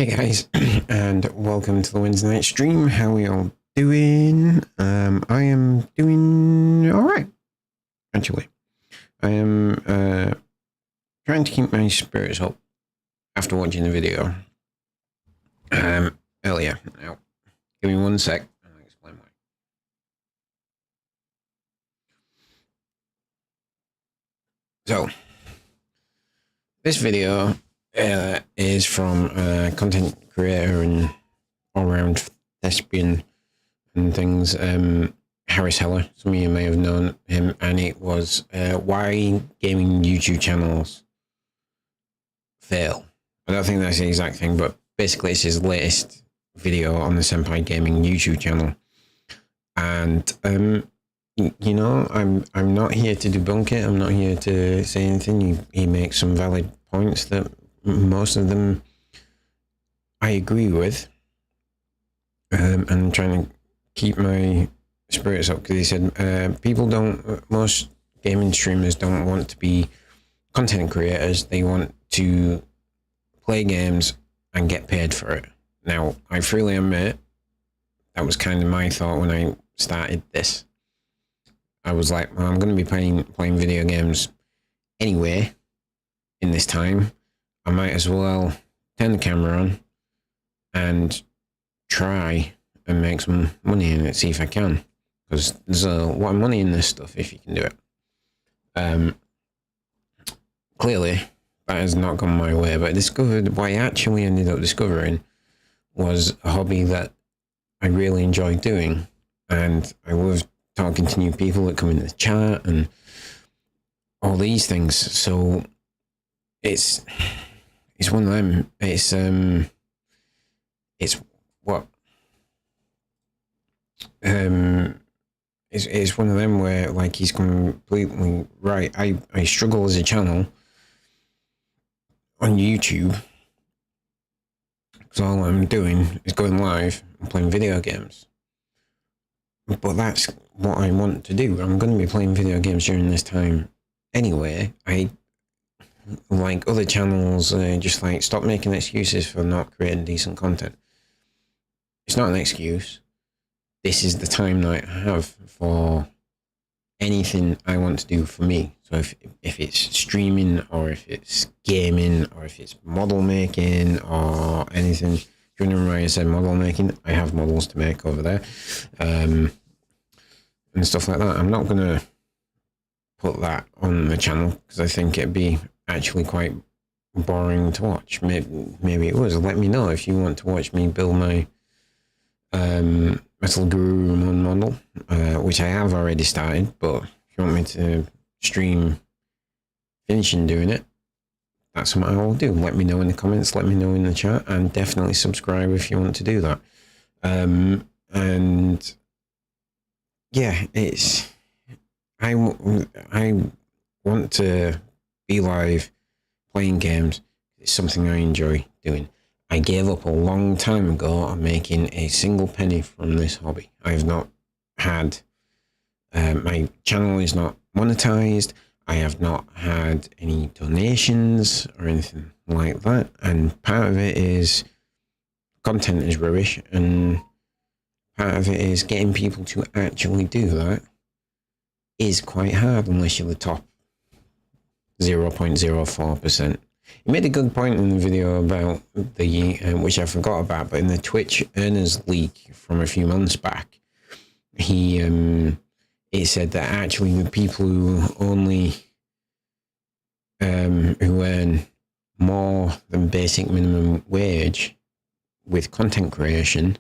Hey guys, and welcome to the Wednesday night stream. How are we all doing? I am doing alright, actually. I am trying to keep my spirits up after watching the video earlier. Now, give me one sec, and I'll explain why. So, this video is from a content creator and all-round thespian and things, Harris Heller. Some of you may have known him, and it was why gaming YouTube channels fail. I don't think that's the exact thing, but basically it's his latest video on the Senpai Gaming YouTube channel. And you know, I'm not here to debunk it. I'm not here to say anything. He makes some valid points that most of them I agree with. And I'm trying to keep my spirits up because he said most gaming streamers don't want to be content creators. They want to play games and get paid for it. Now, I freely admit that was kind of my thought when I started this. I was like, well, I'm going to be playing video games anyway in this time. I might as well turn the camera on and try and make some money in it, see if I can, because there's a lot of money in this stuff if you can do it. Clearly that has not gone my way, but I discovered what I actually ended up discovering was a hobby that I really enjoy doing, and I love talking to new people that come in the chat and all these things. So it's one of them. It's one of them where, like, he's completely right. I struggle as a channel on YouTube because all I'm doing is going live and playing video games. But that's what I want to do. I'm going to be playing video games during this time anyway. I, like other channels, just like stop making excuses for not creating decent content. It's not an excuse. This is the time that I have for anything I want to do for me. So if it's streaming, or if it's gaming, or if it's model making, or anything. Do you remember I said model making? I have models to make over there. And stuff like that. I'm not going to put that on the channel because I think it'd be actually quite boring to watch. Maybe it was. Let me know if you want to watch me build my Metal Guru Ramon model, which I have already started, but if you want me to stream finishing doing it, that's what I will do. Let me know in the comments, let me know in the chat, and definitely subscribe if you want to do that. And yeah, I want to be live playing games. It's something I enjoy doing. I gave up a long time ago on making a single penny from this hobby. I've not had, my channel is not monetized. I have not had any donations or anything like that. And part of it is content is rubbish, and part of it is getting people to actually do that is quite hard unless you're the top 0.04%. He made a good point in the video about the, which I forgot about, but in the Twitch earners leak from a few months back, it said that actually the people who only, who earn more than basic minimum wage with content creation,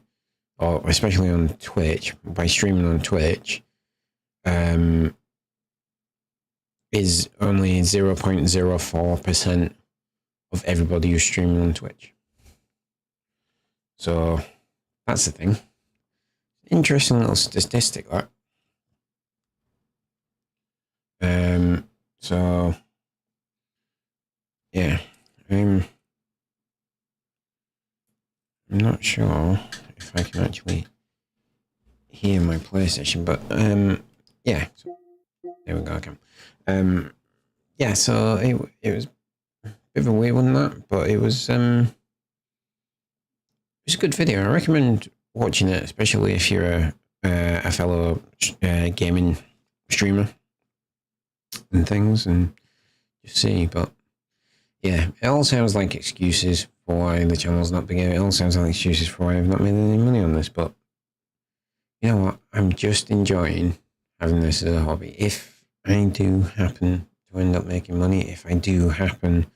or especially on Twitch, by streaming on Twitch, is only 0.04% of everybody who's streaming on Twitch. So that's the thing. Interesting little statistic, that. So yeah, I'm not sure if I can actually hear my PlayStation, but yeah, so, there we go. Okay. Yeah, so it was a bit of a weird one, that, but it was it's a good video. I recommend watching it, especially if you're a fellow gaming streamer and things, and just see. But yeah, it all sounds like excuses for why the channel's not big. It all sounds like excuses for why I've not made any money on this. But you know what? I'm just enjoying having this as a hobby. If I do happen to end up making money, if I do happen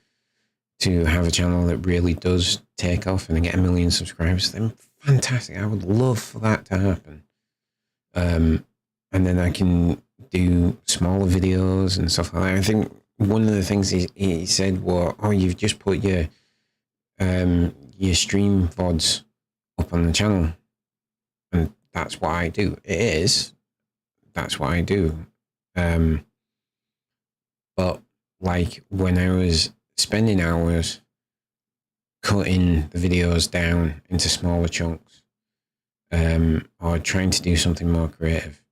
to have a channel that really does take off and I get 1 million subscribers, then fantastic. I would love for that to happen. And then I can do smaller videos and stuff like that. I think one of the things he said was, oh, you've just put your stream VODs up on the channel. And that's what I do. It is. That's what I do. But like when I was spending hours cutting the videos down into smaller chunks, or trying to do something more creative,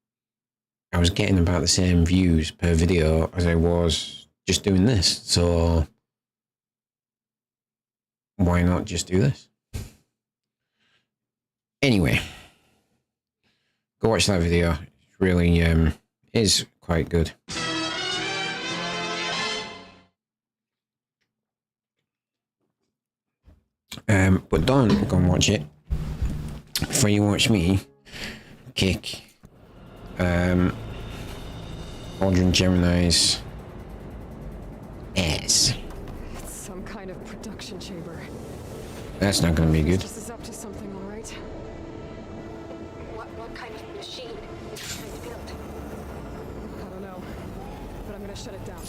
I was getting about the same views per video as I was just doing this. So why not just do this? Anyway, go watch that video. It's really is quite good. But don't go and watch it before you watch me kick Cauldron Gemini's ass. It's some kind of production chamber. That's not going to be good. This is up to something, all right? What kind of machine is it trying to build? I don't know, but I'm gonna shut it down.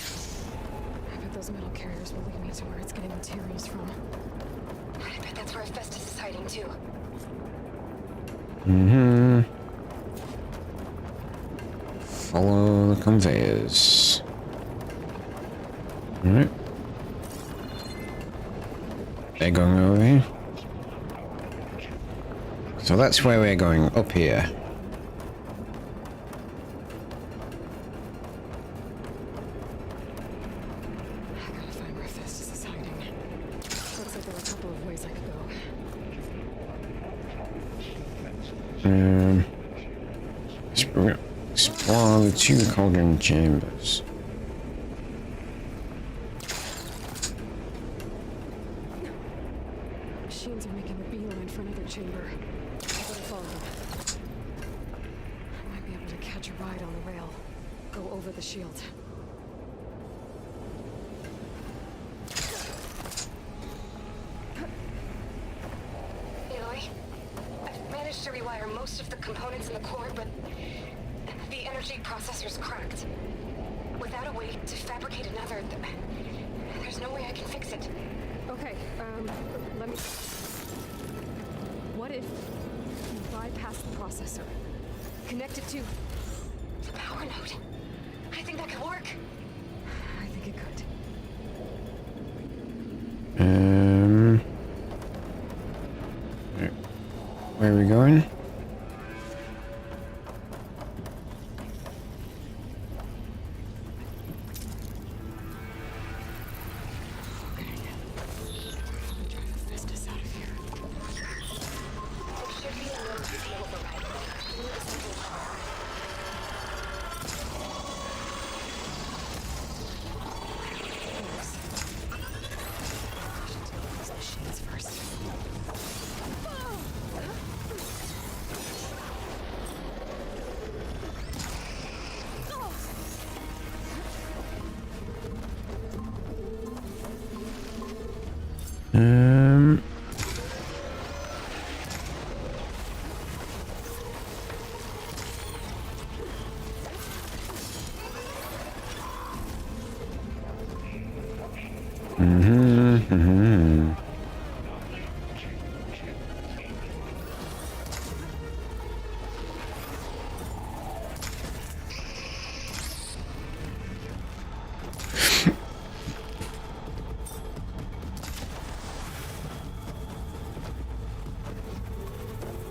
I bet those metal carriers will lead me to where it's getting materials from. I bet that's where asbestos is hiding too. Follow the conveyors. Alright. They're going over here. So that's where we're going, up here. I gotta find where asbestos is hiding. Looks like there are a couple of ways I could go. Explore the 2 cauldron chambers. Machines are making a beeline for another chamber. I better follow them. I might be able to catch a ride on the rail. Go over the shield. Aloy, I've managed to rewire most of the components in the core, but the energy processor's cracked. Without a way to fabricate another, there's no way I can fix it. Okay, let me... What if you bypass the processor? Connect it to... The power node. I think that could work. I think it could. Where are we going?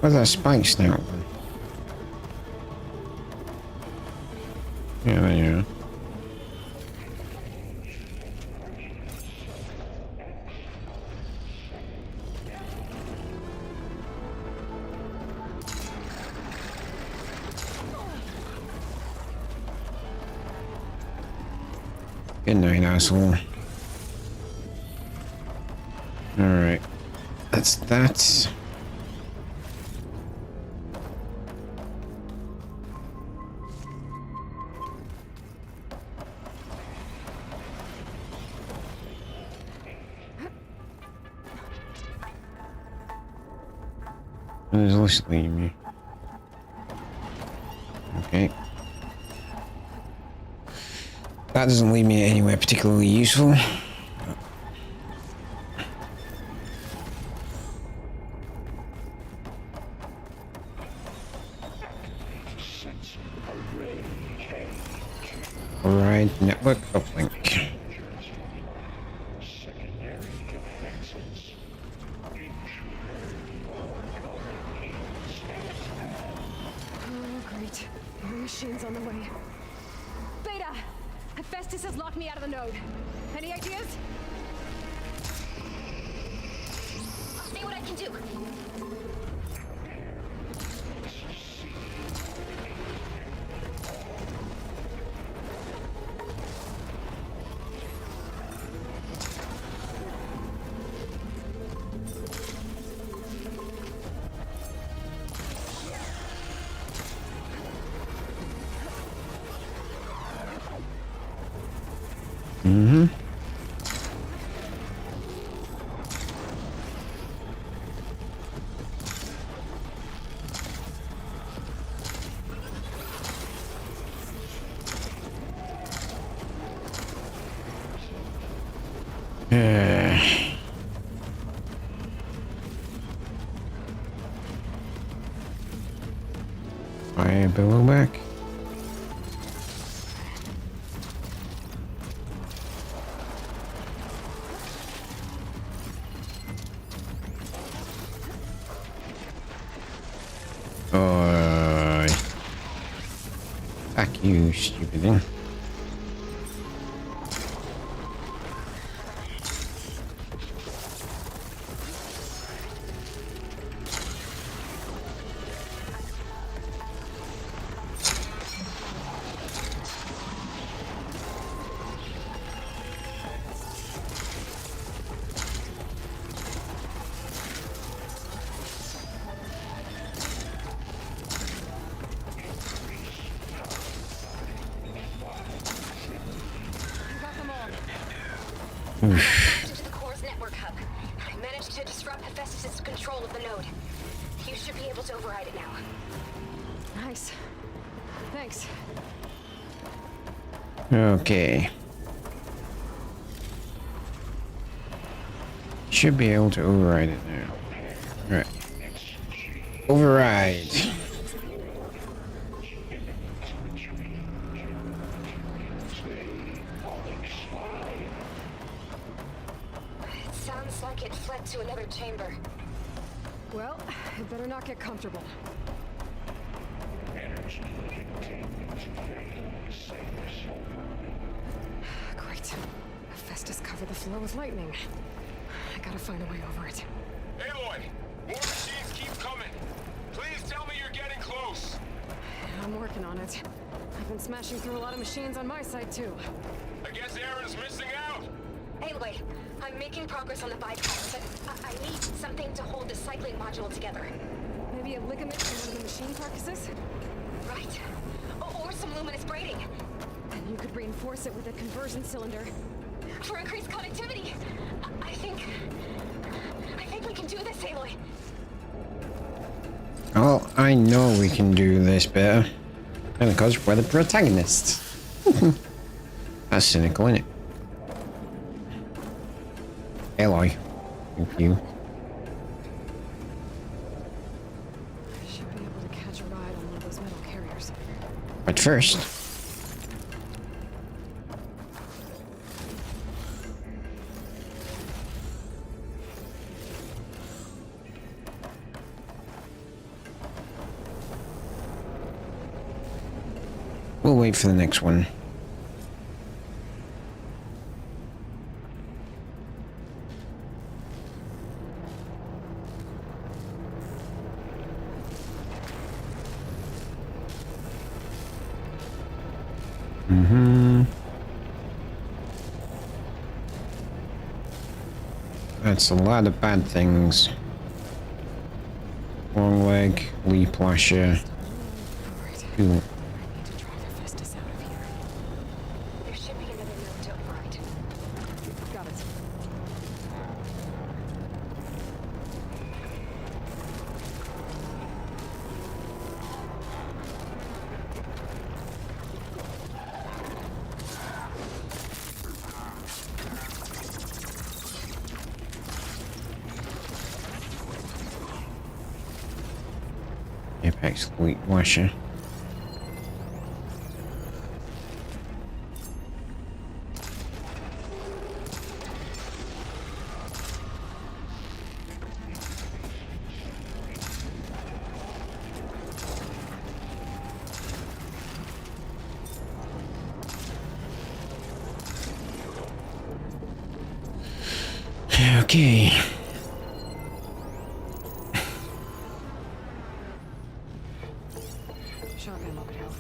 Where's that spike snout? Yeah, there you are. Good night, asshole. Alright. That's that. Where does this lead me? Okay. That doesn't lead me anywhere particularly useful. Alright, network uplink. Oh, great. More machines on the way. Beta! Hephaestus has locked me out of the node. Any ideas? I'll see what I can do. Mm-hmm. Fire billow back. Fuck you, stupid thing. Into the core's network hub. I managed to disrupt Hephaestus' control of the node. You should be able to override it now. Nice. Thanks. Okay. Should be able to override it now. Alright. Override. It sounds like it fled to another chamber. Well, it better not get comfortable. Great. Hephaestus covered the floor with lightning. I gotta find a way over it. Aloy, more machines keep coming. Please tell me you're getting close. I'm working on it. I've been smashing through a lot of machines on my side, too. I guess Aaron's missing out. Aloy, I'm making progress on the bypass, but I need something to hold the cycling module together. Maybe a ligament from one of the machine carcasses? Right. Or some luminous braiding. And you could reinforce it with a conversion cylinder. For increased connectivity. I think we can do this, Aloy. Well, I know we can do this better. And because we're the protagonists. That's cynical, isn't it? Aloy. Thank you. I should be able to catch a ride on one of those metal carriers. But first... we'll wait for the next one. That's a lot of bad things. Long leg, leap lasher. Alright. Ooh. I need to drive Hephaestus out of here. There should be another node to override. Got it. Apex leap lasher. Okay. Shock ammo could help.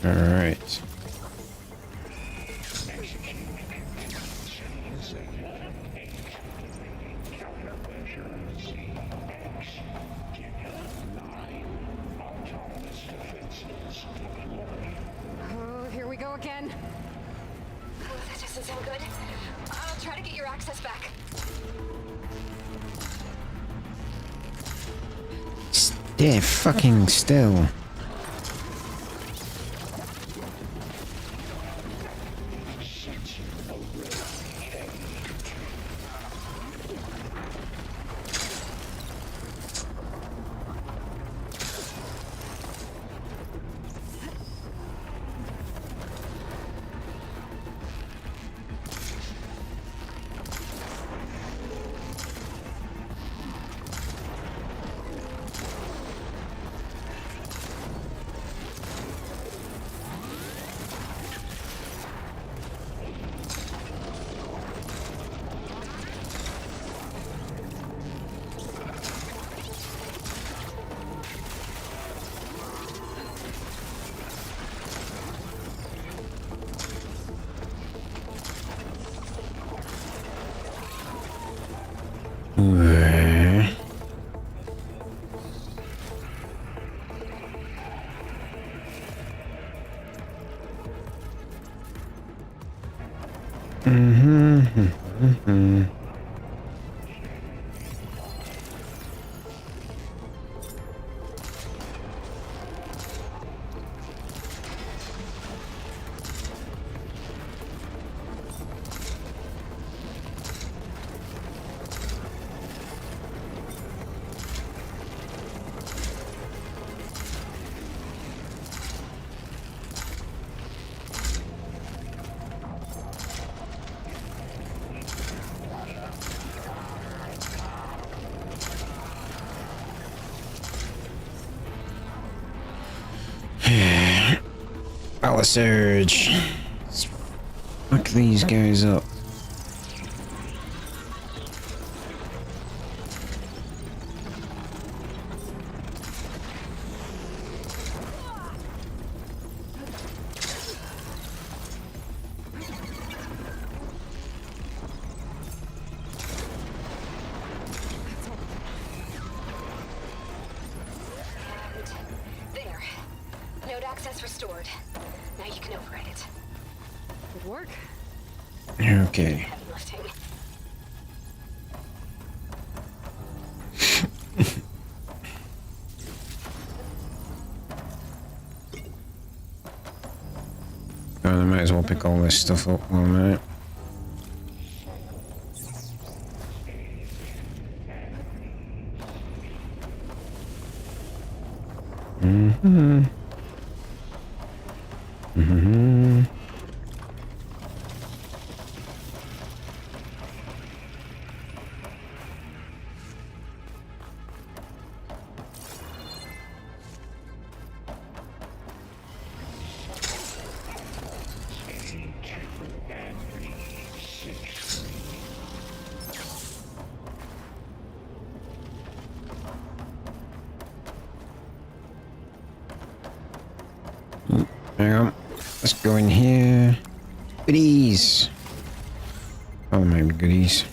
All right. Oh, here we go again. Oh, that doesn't sound good. I'll try to get your access back. Stay fucking still. Power surge. Let's fuck these guys up. And there. Node access restored. Now you can override it. Good work. Okay. Heavy lifting. I might as well pick all this stuff up one minute. Hang on. Let's go in here. Goodies. Oh my goodies.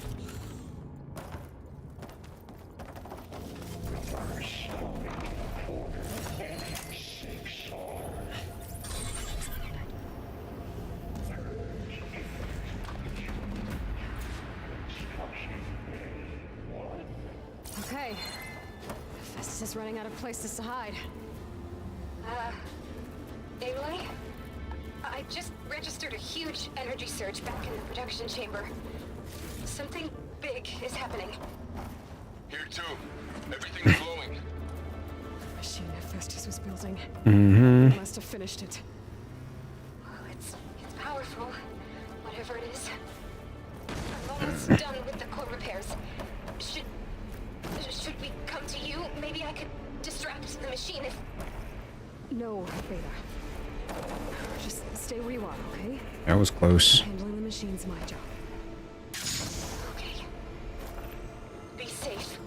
Okay. Festus is running out of places to hide. Aloy? I just registered a huge energy surge back in the production chamber. Something big is happening. Here too. Everything's flowing. The machine Festus was building. Mm-hmm. Must have finished it. Oh, it's powerful. Whatever it is. I'm almost done with the core repairs. Should we come to you? Maybe I could distract the machine if... No, Beta. Just stay where you are, okay? That was close. Handling the machine's my job. Okay. Be safe.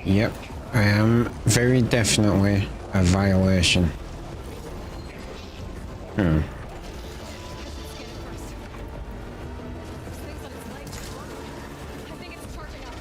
Yep, I am very definitely a violation. Hmm. I think it's charging up.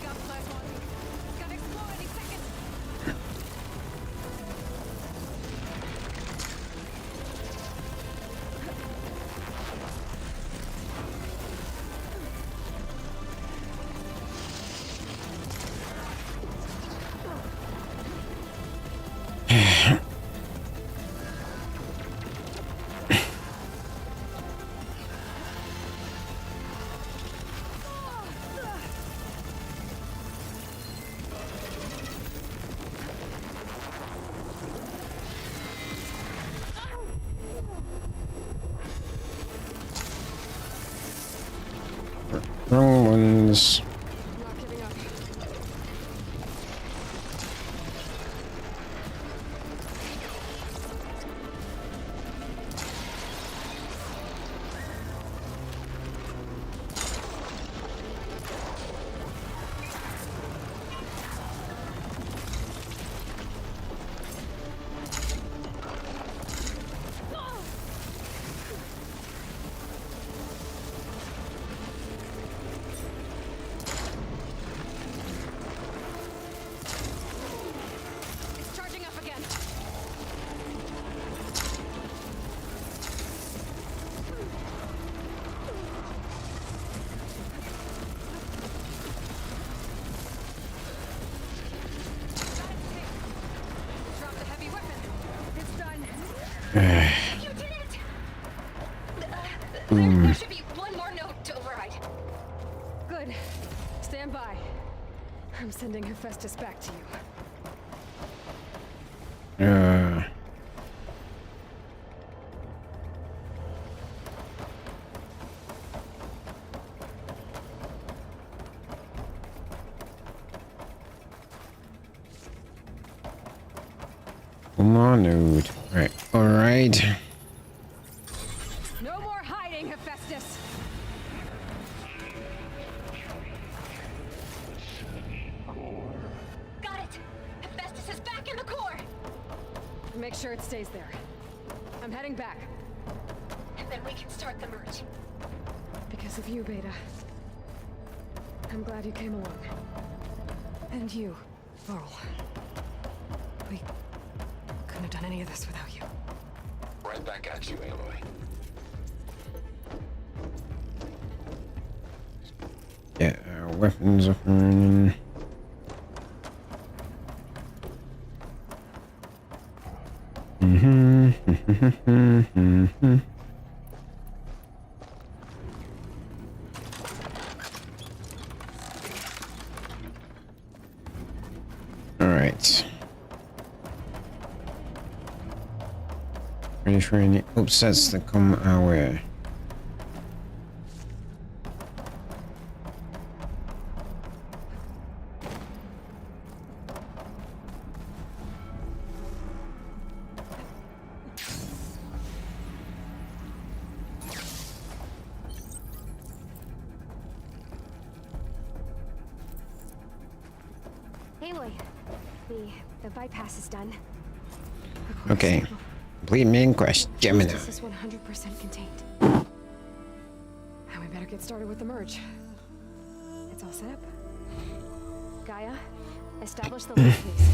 Got plasma. It's gonna explode any second. Wrong ones. Not giving up. It's charging up again. Drop the heavy weapon. It's done. You did it! There should be one more note to override. Good. Stand by. I'm sending Hephaestus back to you. Come on, dude. Right. Alright. No more hiding, Hephaestus. Got it! Hephaestus is back in the core! Make sure it stays there. I'm heading back. And then we can start the merge. Because of you, Beta. I'm glad you came along. And you, Varl. We couldn't have done any of this without you. Right back at you, Aloy. Get our weapons up and running. All right. Ready for any upsets that come our way. Aloy, the bypass is done. Okay. Complete main quest, Gemini. This is 100% contained. Now we better get started with the merge. It's all set up. Gaia, establish the link, please.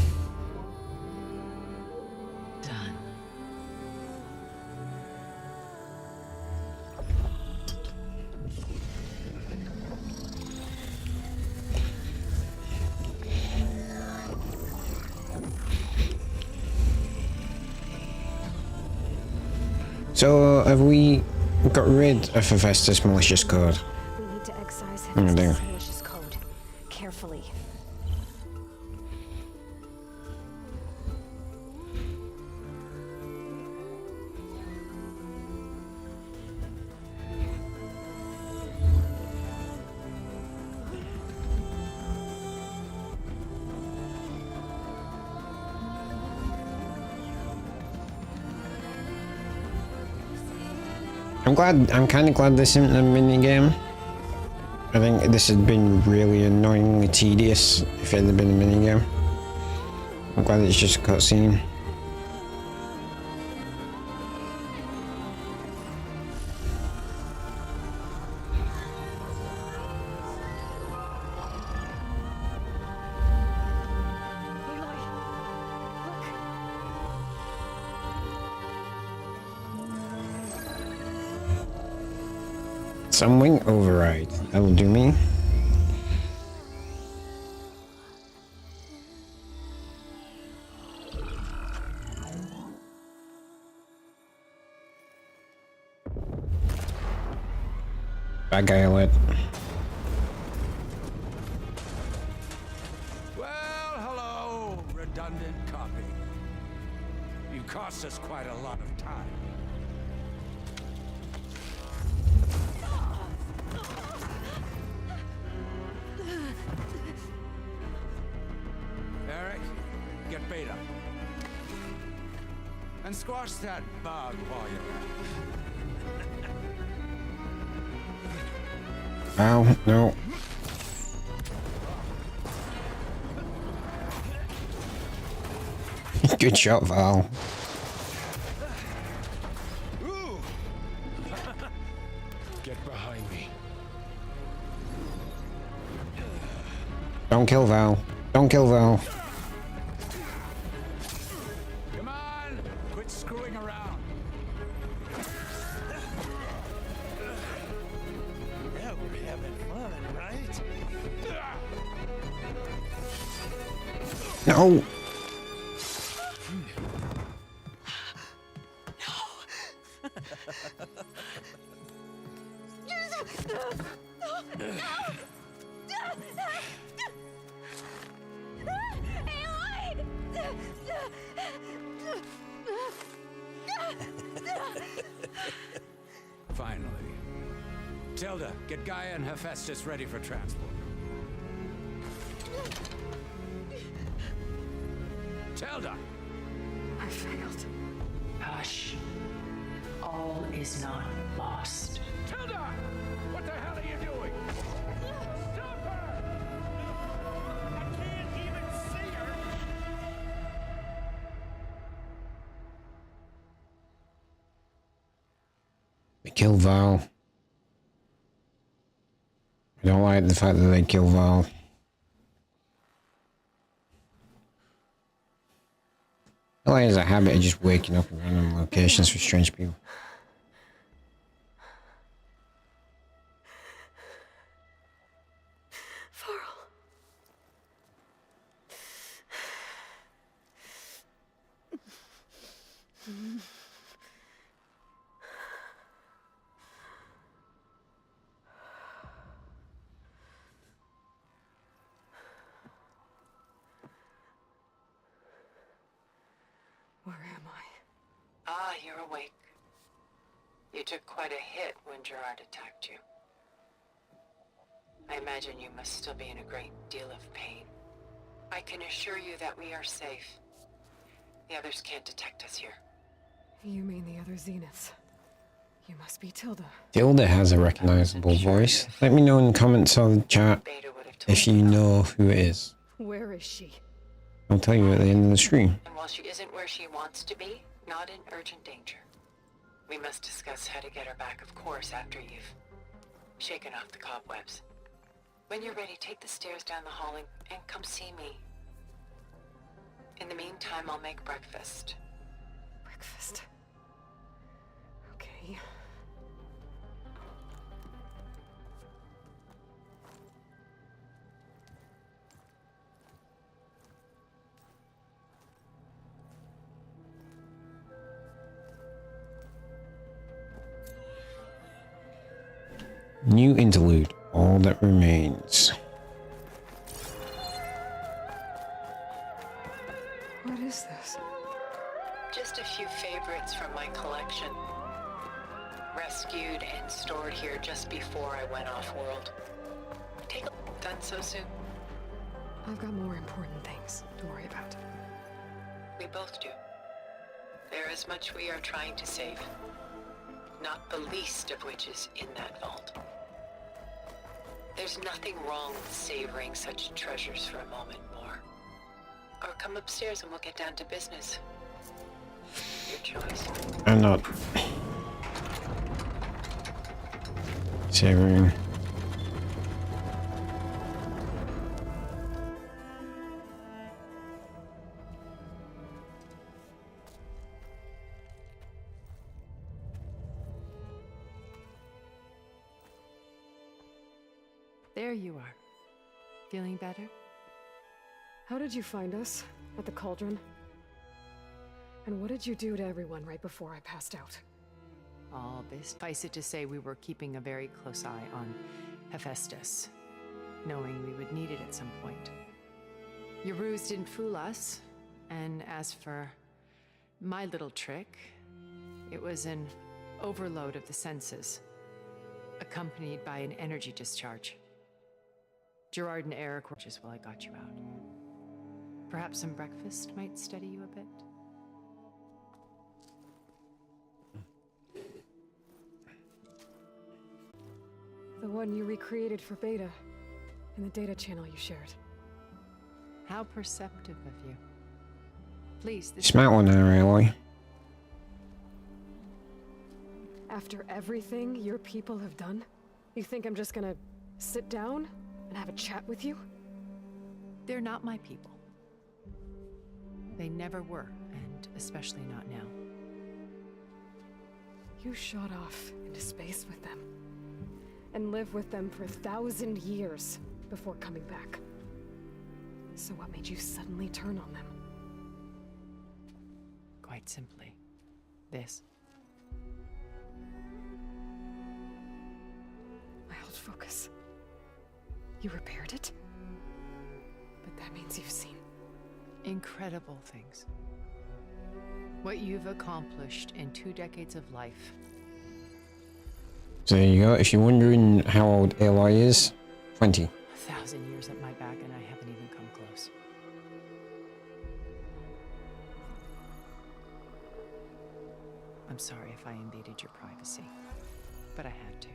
Done. So, have we got rid of Hephaestus' malicious code? We need to excise Oh, there. Hephaestus' malicious code. Carefully. I'm kind of glad this isn't a mini game. I think this had been really annoyingly tedious if it had been a mini game. I'm glad it's just a cutscene. Aloy, look. Some wing override. That'll do me. Bad guy alert. Well, hello, redundant copy. You cost us quite a lot of time. Eric, get Beta. And squash that bug while you're at it. Ow, no. Good shot, Val. Ooh. Get behind me. Don't kill Val. Don't kill Val. Come on, quit screwing around. Yeah, we're having fun, right? No. Finally. Tilda, get Gaia and Hephaestus ready for transport. Tilda! I failed. Hush. All is not lost. Tilda! What the hell are you doing? Stop her! I can't even see her. They kill Val. I don't like the fact that they kill Val. Ella has a habit of just waking up in random locations for strange people. Varl. Where am I? Ah, you're awake. You took quite a hit when Gerard attacked you. I imagine you must still be in a great deal of pain. I can assure you that we are safe. The others can't detect us here. You mean the other Zeniths? You must be Tilda. Tilda has a recognizable voice. Let me know in the comments or the chat Beta would have told if you know who it is. Where is she? I'll tell you at the end of the stream. And while she isn't where she wants to be, not in urgent danger. We must discuss how to get her back, of course, after you've shaken off the cobwebs. When you're ready, take the stairs down the hall and come see me. In the meantime, I'll make breakfast. Breakfast. Okay. New interlude. All that remains. What is this? Just a few favorites from my collection. Rescued and stored here just before I went off-world. Take a look. Done so soon? I've got more important things to worry about. We both do. There is much we are trying to save. Not the least of which is in that vault. There's nothing wrong with savoring such treasures for a moment more. Or come upstairs and we'll get down to business. Your choice. I'm not savoring. There you are. Feeling better? How did you find us? At the Cauldron? And what did you do to everyone right before I passed out? All this. Suffice it to say, we were keeping a very close eye on Hephaestus, knowing we would need it at some point. Your ruse didn't fool us, and as for my little trick, it was an overload of the senses, accompanied by an energy discharge. Gerard and Eric were just while I got you out. Perhaps some breakfast might steady you a bit? The one you recreated for Beta, in the data channel you shared. How perceptive of you. Please, this Smart one there, really. After everything your people have done, you think I'm just gonna sit down and have a chat with you? They're not my people. They never were, and especially not now. You shot off into space with them, and lived with them for 1,000 years before coming back. So what made you suddenly turn on them? Quite simply, this. My old focus. You repaired it? But that means you've seen Incredible things. What you've accomplished in 2 decades of life. So there you go. If you're wondering how old Aloy is, 20. 1,000 years at my back and I haven't even come close. I'm sorry if I invaded your privacy, but I had to.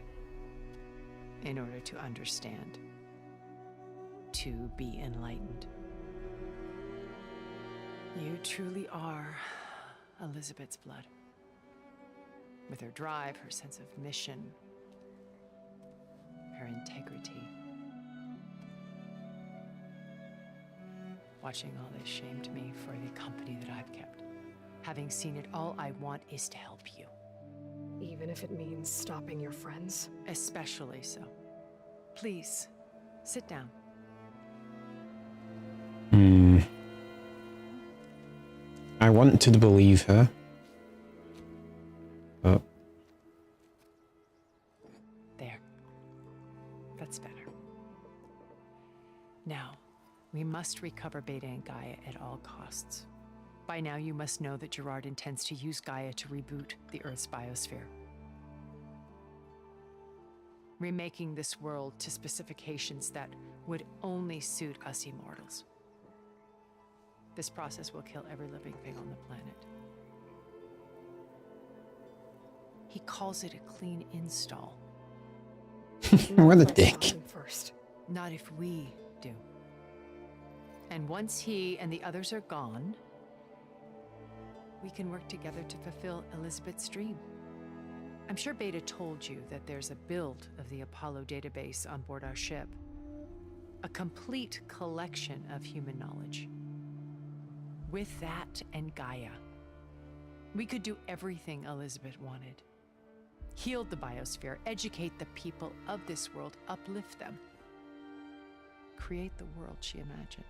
In order to understand. To be enlightened. You truly are Elizabeth's blood. With her drive, her sense of mission, her integrity. Watching all this shamed me for the company that I've kept. Having seen it, all I want is to help you. even if it means stopping your friends? Especially so. Please, sit down. I want to believe her, must recover Beta and Gaia at all costs. By now, you must know that Gerard intends to use Gaia to reboot the Earth's biosphere, remaking this world to specifications that would only suit us immortals. This process will kill every living thing on the planet. He calls it a clean install. What a dick. First. Not if we do. And once he and the others are gone, we can work together to fulfill Elizabeth's dream. I'm sure Beta told you that there's a build of the Apollo database on board our ship. A complete collection of human knowledge. With that and Gaia, we could do everything Elizabeth wanted. Heal the biosphere, educate the people of this world, uplift them. Create the world she imagined.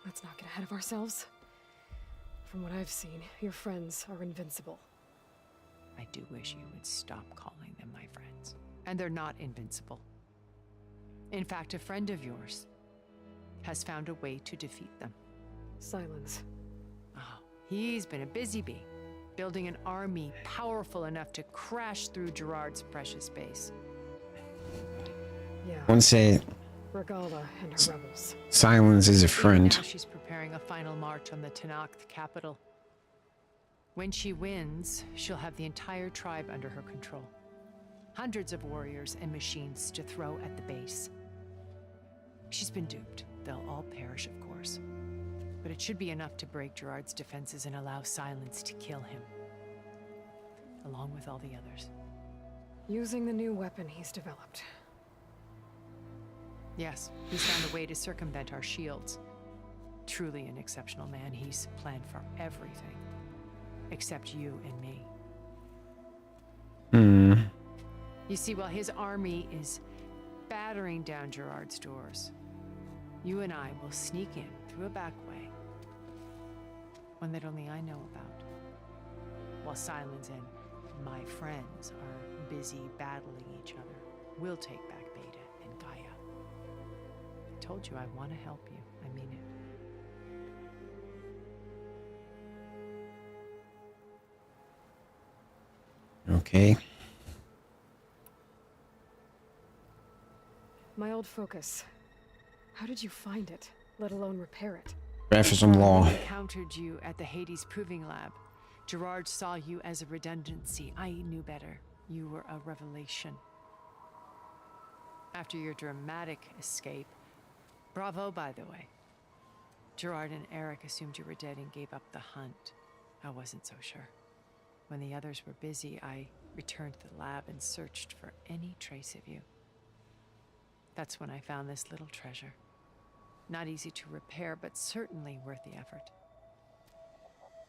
Let's not get ahead of ourselves. From what I've seen, your friends are invincible. I do wish you would stop calling them my friends. And they're not invincible. In fact, a friend of yours has found a way to defeat them. Silence. Oh, he's been a busy bee, building an army powerful enough to crash through Gerard's precious base. Yeah. One say Regala and her rebels. silence is a friend. Now she's preparing a final march on the Tanakh capital. When she wins, she'll have the entire tribe under her control. Hundreds of warriors and machines to throw at the base. She's been duped. They'll all perish, of course. But it should be enough to break Gerard's defenses and allow Silence to kill him. Along with all the others. Using the new weapon he's developed. Yes, he's found a way to circumvent our shields. Truly an exceptional man. He's planned for everything. Except you and me. You see, while his army is battering down Gerard's doors, you and I will sneak in through a back way. One that only I know about. While Silence and my friends are busy battling each other, we'll take back Beta and Gaia. I told you I want to help you. I mean it. Okay. My old focus. How did you find it, let alone repair it? Jefferson Law. I encountered you at the Hades Proving Lab. Gerard saw you as a redundancy. I knew better. You were a revelation. After your dramatic escape, bravo, by the way. Gerard and Eric assumed you were dead and gave up the hunt. I wasn't so sure. When the others were busy, I returned to the lab and searched for any trace of you. That's when I found this little treasure. Not easy to repair, but certainly worth the effort.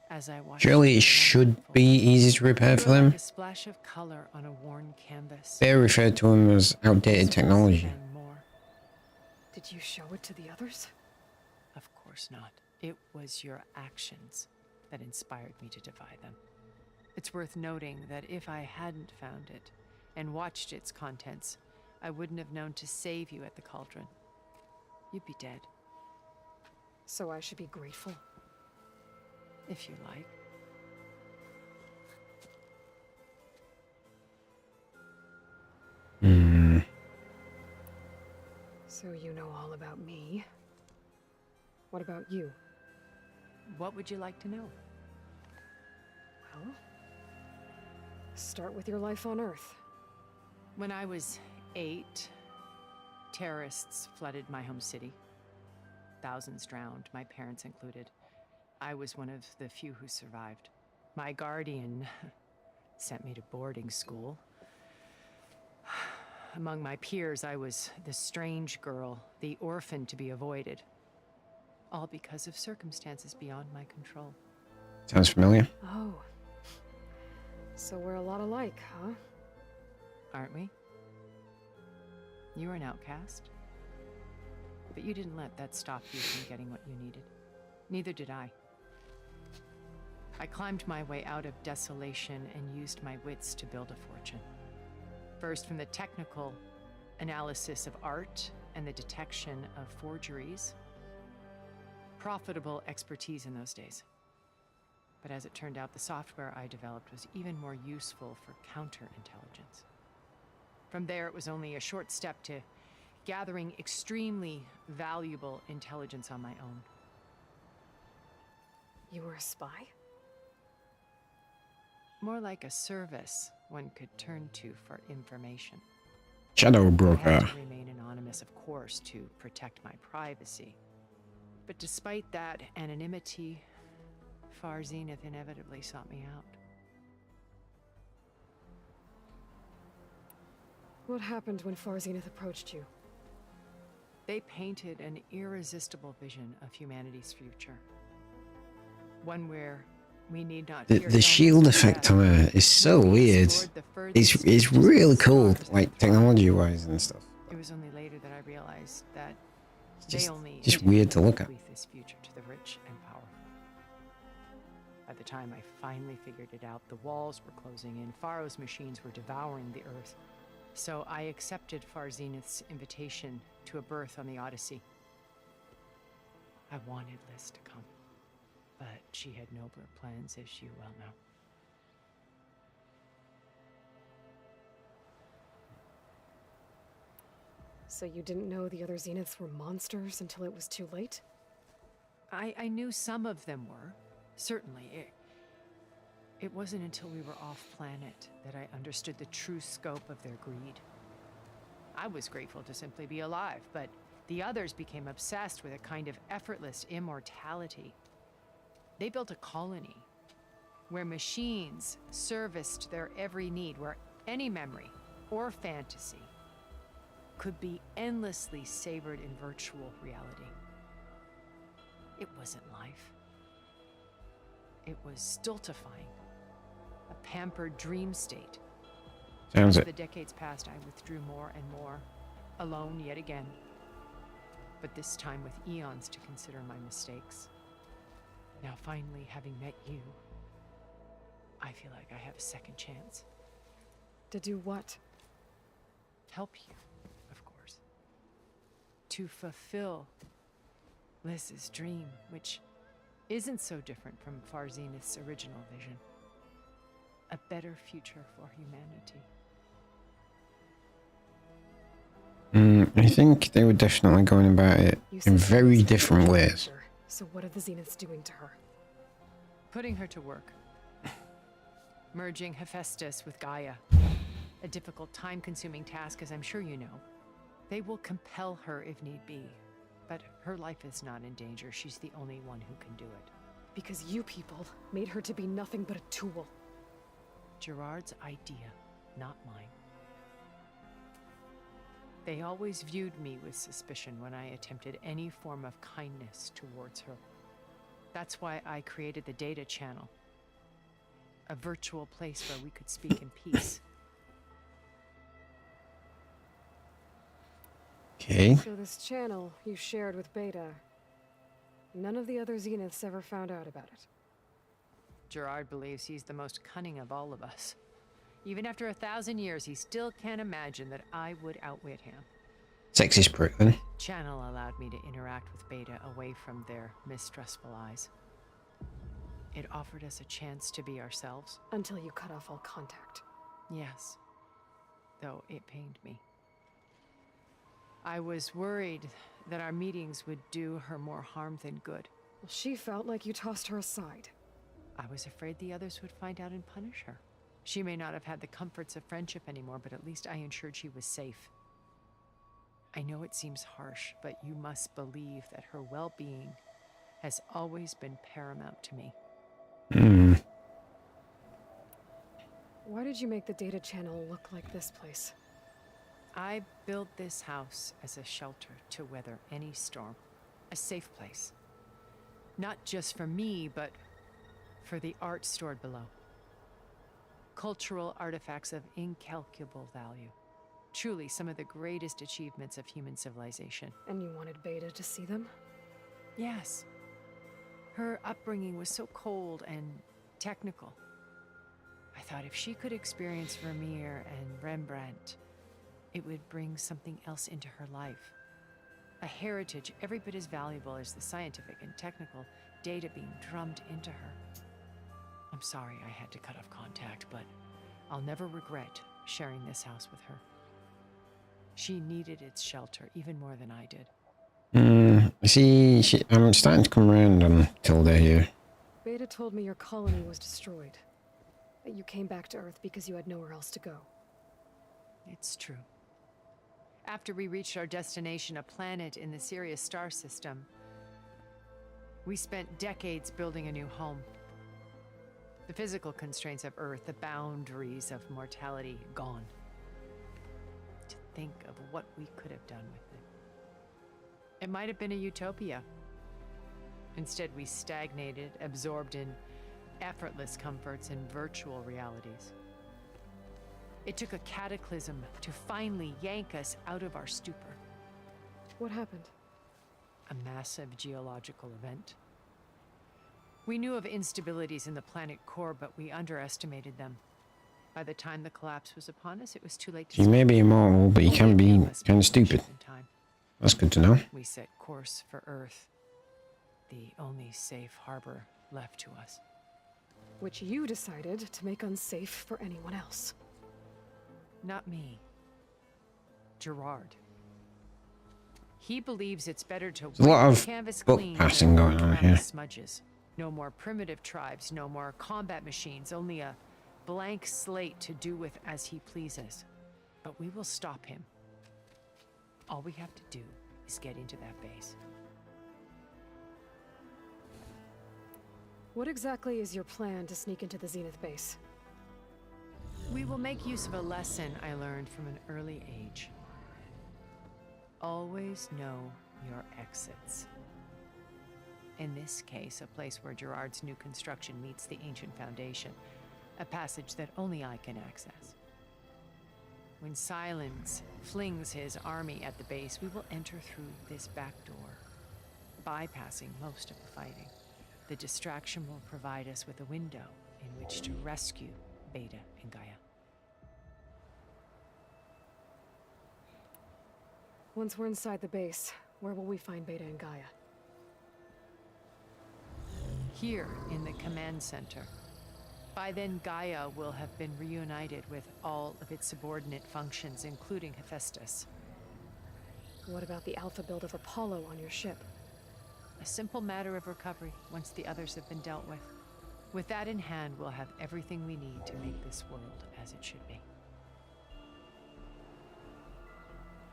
As I watched Surely it should be easy to repair for them. a splash of color on a worn canvas. They referred to him as outdated technology. And more. Did you show it to the others? Of course not. It was your actions that inspired me to defy them. It's worth noting that if I hadn't found it and watched its contents, I wouldn't have known to save you at the Cauldron. You'd be dead, So I should be grateful. if you like. So you know all about me. What about you? What would you like to know? Well, start with your life on Earth. When I was 8, terrorists flooded my home city. Thousands drowned, my parents included. I was one of the few who survived. My guardian sent me to boarding school. Among my peers, I was the strange girl, the orphan to be avoided. All because of circumstances beyond my control. Sounds familiar. Oh. So we're a lot alike, huh? Aren't we? You were an outcast. But you didn't let that stop you from getting what you needed. Neither did I. I climbed my way out of desolation and used my wits to build a fortune. First from the technical analysis of art and the detection of forgeries. Profitable expertise in those days. But as it turned out, the software I developed was even more useful for counterintelligence. From there, it was only a short step to gathering extremely valuable intelligence on my own. You were a spy? More like a service one could turn to for information. Shadow I had broker. to remain anonymous, of course, to protect my privacy. But despite that anonymity, Far Zenith inevitably sought me out. What happened when Far Zenith approached you? They painted an irresistible vision of humanity's future. One where we need not fear The shield illness or effect death. on her is so We weird. explored the furthest It's reaches really of the cool, stars like and technology-wise and stuff. It was only later that I realized that Just- they only just intended weird to look at. bequeath this future to the rich and powerful. By the time I finally figured it out, the walls were closing in, Pharaoh's machines were devouring the Earth. So I accepted Far Zenith's invitation to a berth on the Odyssey. I wanted Liz to come, but she had nobler plans, as you well know. So you didn't know the other Zeniths were monsters until it was too late? I knew some of them were, certainly. It wasn't until we were off-planet that I understood the true scope of their greed. I was grateful to simply be alive, but the others became obsessed with a kind of effortless immortality. They built a colony where machines serviced their every need, where any memory or fantasy could be endlessly savored in virtual reality. It wasn't life. It was stultifying, a pampered dream state. Sounds As it. the decades passed, I withdrew more and more, alone yet again. But this time with eons to consider my mistakes. Now finally, having met you, I feel like I have a second chance. To do what? Help you, of course. To fulfill Liz's dream, which isn't so different from Far Zenith's original vision. A better future for humanity. I think they were definitely going about it You in said very Zeniths different were ways. monster. So what are the Zeniths doing to her? Putting her to work. Merging Hephaestus with Gaia. A difficult, time-consuming task, as I'm sure you know. They will compel her if need be. But her life is not in danger. She's the only one who can do it. Because you people made her to be nothing but a tool. Gerard's idea, not mine. They always viewed me with suspicion when I attempted any form of kindness towards her. That's why I created the data channel. A virtual place where we could speak in peace. Okay. So this channel you shared with Beta, none of the other Zeniths ever found out about it. Gerard believes he's the most cunning of all of us. Even after 1,000 years, he still can't imagine that I would outwit him. Sexist prick then. Channel allowed me to interact with Beta away from their mistrustful eyes. It offered us a chance to be ourselves. Until you cut off all contact. Yes, though it pained me. I was worried that our meetings would do her more harm than good. Well, she felt like you tossed her aside. I was afraid the others would find out and punish her. She may not have had the comforts of friendship anymore, but at least I ensured she was safe. I know it seems harsh, but you must believe that her well-being has always been paramount to me. Why did you make the data channel look like this place? I built this house as a shelter to weather any storm. A safe place. Not just for me, but for the art stored below. Cultural artifacts of incalculable value. Truly some of the greatest achievements of human civilization. And you wanted Beta to see them? Yes. Her upbringing was so cold and technical. I thought if she could experience Vermeer and Rembrandt, it would bring something else into her life. A heritage every bit as valuable as the scientific and technical data being drummed into her. I'm sorry I had to cut off contact, but I'll never regret sharing this house with her. She needed its shelter even more than I did. I'm starting to come around on Tilda here. Beta told me your colony was destroyed. That you came back to Earth because you had nowhere else to go. It's true. After we reached our destination, a planet in the Sirius star system, we spent decades building a new home. The physical constraints of Earth, the boundaries of mortality, gone. To think of what we could have done with it. It might have been a utopia. Instead, we stagnated, absorbed in effortless comforts and virtual realities. It took a cataclysm to finally yank us out of our stupor. What happened? A massive geological event. We knew of instabilities in the planet core, but we underestimated them. By the time the collapse was upon us, it was too late to You may be immortal, but you can be kind of stupid. That's good to know. We set course for Earth, the only safe harbor left to us. Which you decided to make unsafe for anyone else. Not me. Gerard. He believes it's better to There's a lot wipe of the canvas book clean passing than going on around here. the smudges. No more primitive tribes, no more combat machines, only a blank slate to do with as he pleases. But we will stop him. All we have to do is get into that base. What exactly is your plan to sneak into the Zenith base? We will make use of a lesson I learned from an early age. Always know your exits. In this case, a place where Gerard's new construction meets the ancient foundation, a passage that only I can access. When Silence flings his army at the base, we will enter through this back door, bypassing most of the fighting. The distraction will provide us with a window in which to rescue Beta and Gaia. Once we're inside the base, where will we find Beta and Gaia? Here in the command center. By then, Gaia will have been reunited with all of its subordinate functions, including Hephaestus. What about the alpha build of Apollo on your ship? A simple matter of recovery once the others have been dealt with. With that in hand, we'll have everything we need to make this world as it should be.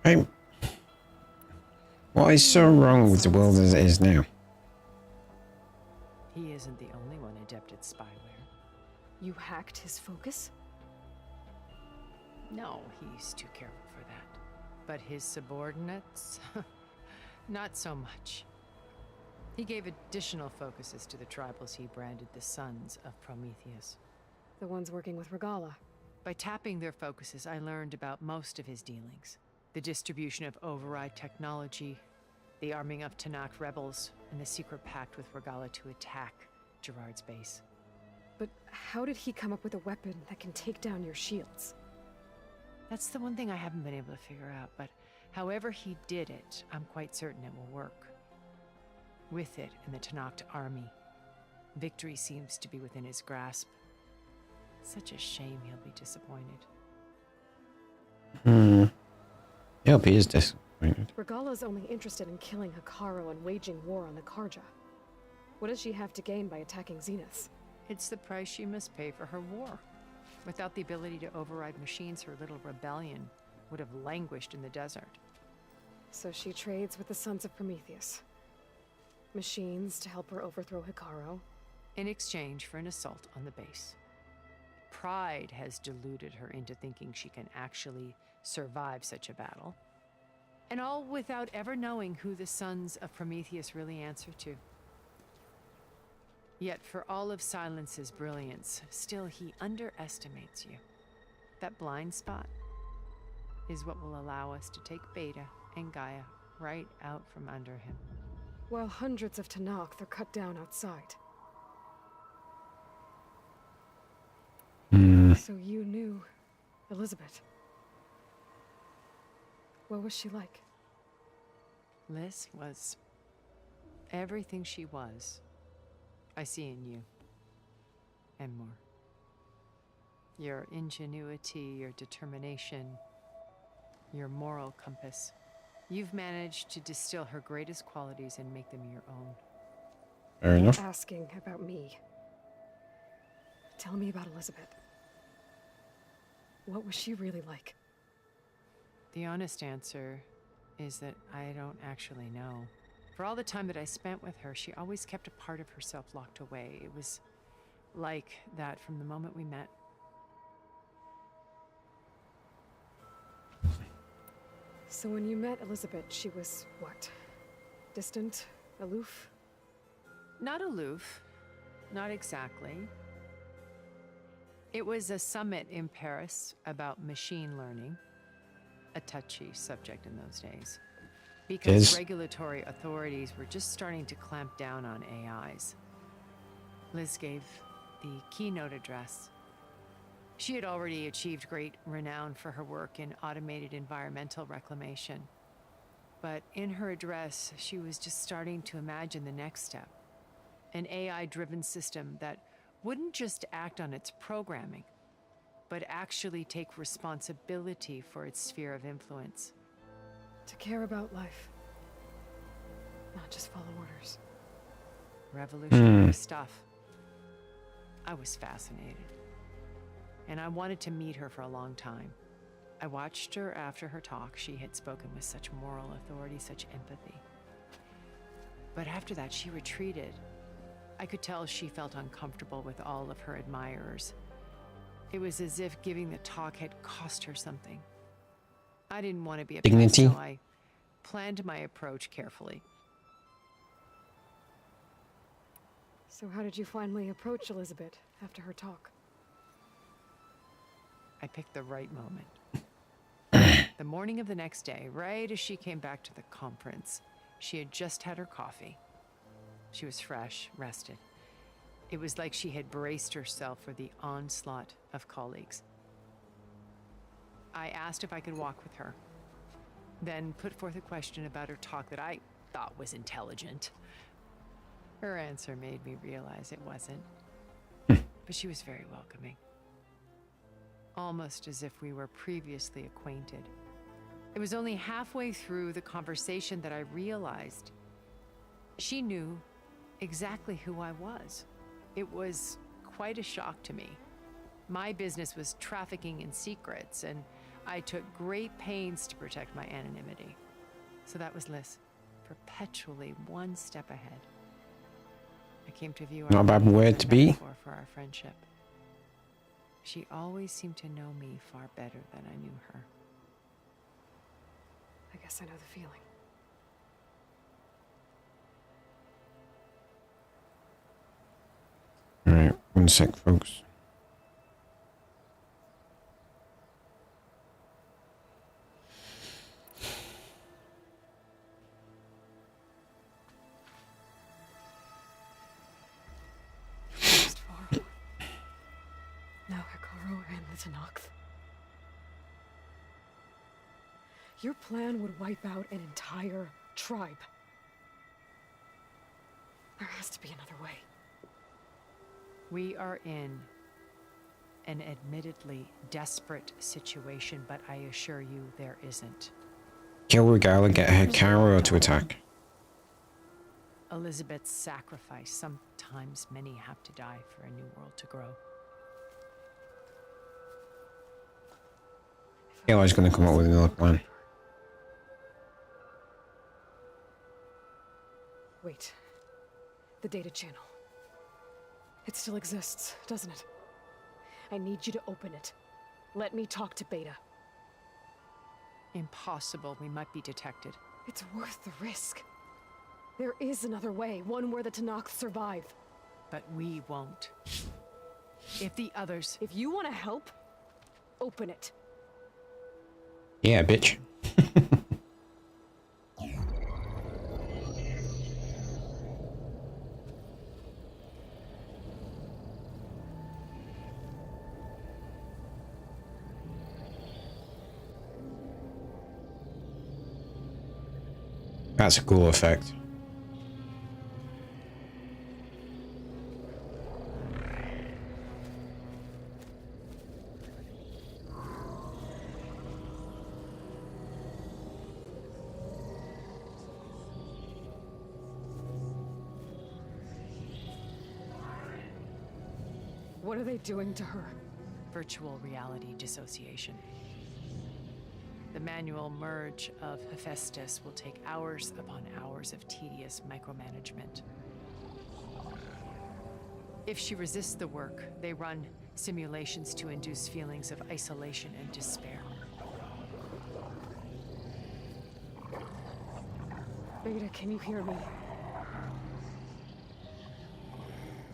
Right. What is so wrong with the world as it is now? He isn't the only one adept at spyware. You hacked his focus? No, he's too careful for that. But his subordinates? Not so much. He gave additional focuses to the tribals he branded the Sons of Prometheus. The ones working with Regala. By tapping their focuses, I learned about most of his dealings. The distribution of override technology, the arming of Tanakh rebels, and the secret pact with Regala to attack Gerard's base. But how did he come up with a weapon that can take down your shields? That's the one thing I haven't been able to figure out, but however he did it, I'm quite certain it will work. With it and the Tanakh army, victory seems to be within his grasp. Such a shame he'll be disappointed. I hope he is disappointed. Regala's only interested in killing Hekarro and waging war on the Karja. What does she have to gain by attacking Zeniths? It's the price she must pay for her war. Without the ability to override machines, her little rebellion would have languished in the desert. So she trades with the Sons of Prometheus. Machines to help her overthrow Hekarro. In exchange for an assault on the base. Pride has deluded her into thinking she can actually survive such a battle. And all without ever knowing who the Sons of Prometheus really answer to. Yet for all of Silence's brilliance, still he underestimates you. That blind spot is what will allow us to take Beta and Gaia right out from under him. While hundreds of Tanakh are cut down outside. So you knew Elizabeth. What was she like? Liz was everything she was. I see in you. And more. Your ingenuity, your determination, your moral compass. You've managed to distill her greatest qualities and make them your own. Fair enough. Asking about me. Tell me about Elizabeth. What was she really like? The honest answer is that I don't actually know. For all the time that I spent with her, she always kept a part of herself locked away. It was like that from the moment we met. So when you met Elizabeth, she was what? Distant? Aloof? Not aloof. Not exactly. It was a summit in Paris about machine learning, a touchy subject in those days, because regulatory authorities were just starting to clamp down on AIs. Liz gave the keynote address. She had already achieved great renown for her work in automated environmental reclamation. But in her address, she was just starting to imagine the next step, an AI-driven system that wouldn't just act on its programming, but actually take responsibility for its sphere of influence. To care about life. Not just follow orders. Revolutionary stuff. I was fascinated. And I wanted to meet her for a long time. I watched her after her talk. She had spoken with such moral authority, such empathy. But after that, she retreated. I could tell she felt uncomfortable with all of her admirers. It was as if giving the talk had cost her something. I didn't want to be a Dignity. pest, so I planned my approach carefully. So how did you finally approach Elizabeth after her talk? I picked the right moment. The morning of the next day, right as she came back to the conference, she had just had her coffee. She was fresh, rested. It was like she had braced herself for the onslaught of colleagues. I asked if I could walk with her, then put forth a question about her talk that I thought was intelligent. Her answer made me realize it wasn't, but she was very welcoming. Almost as if we were previously acquainted. It was only halfway through the conversation that I realized she knew exactly who I was. It was quite a shock to me. My business was trafficking in secrets, and I took great pains to protect my anonymity. So that was Liz, perpetually one step ahead. I came to view Not a bad way to be. for our friendship. She always seemed to know me far better than I knew her. I guess I know the feeling. Alright, one sec, folks. First Varl. Now Hikaru and the Danarkage. Your plan would wipe out an entire tribe. There has to be another way. We are in an admittedly desperate situation, but I assure you there isn't. Kill Regala, get Hikaru to attack. Elizabeth's sacrifice. Sometimes many have to die for a new world to grow. Eli's gonna come up with another plan. Wait. The data channel. It still exists, doesn't it? I need you to open it. Let me talk to Beta. Impossible. We might be detected. It's worth the risk. There is another way, one where the Danarkage survive. But we won't. If the others... If you want to help, open it. Yeah, bitch. That's a cool effect. What are they doing to her? Virtual reality dissociation. The manual merge of Hephaestus will take hours upon hours of tedious micromanagement. If she resists the work, they run simulations to induce feelings of isolation and despair. Beta, can you hear me?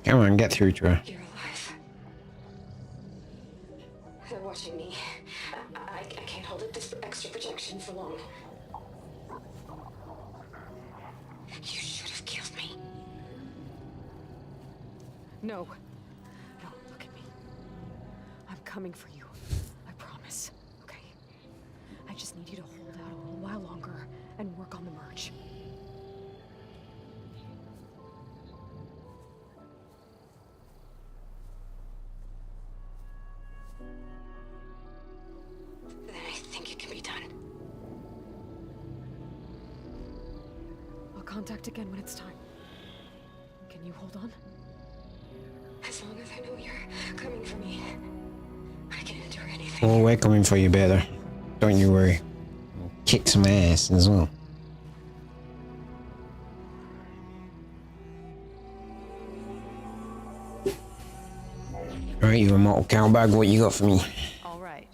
Come on, get through to her. You're alive. They're watching me. I can't hold up this extra projection for long. You should have killed me. No. No, look at me. I'm coming for you. I promise. Okay? I just need you to hold out a little while longer and work on the merge. Then I think it can be done. I'll contact again when it's time. Can you hold on? As long as I know you're coming for me, I can endure anything. Oh, we're coming for you, Beta. Don't you worry. We'll kick some ass as well. Alright, you immortal cowbag, what you got for me? All right.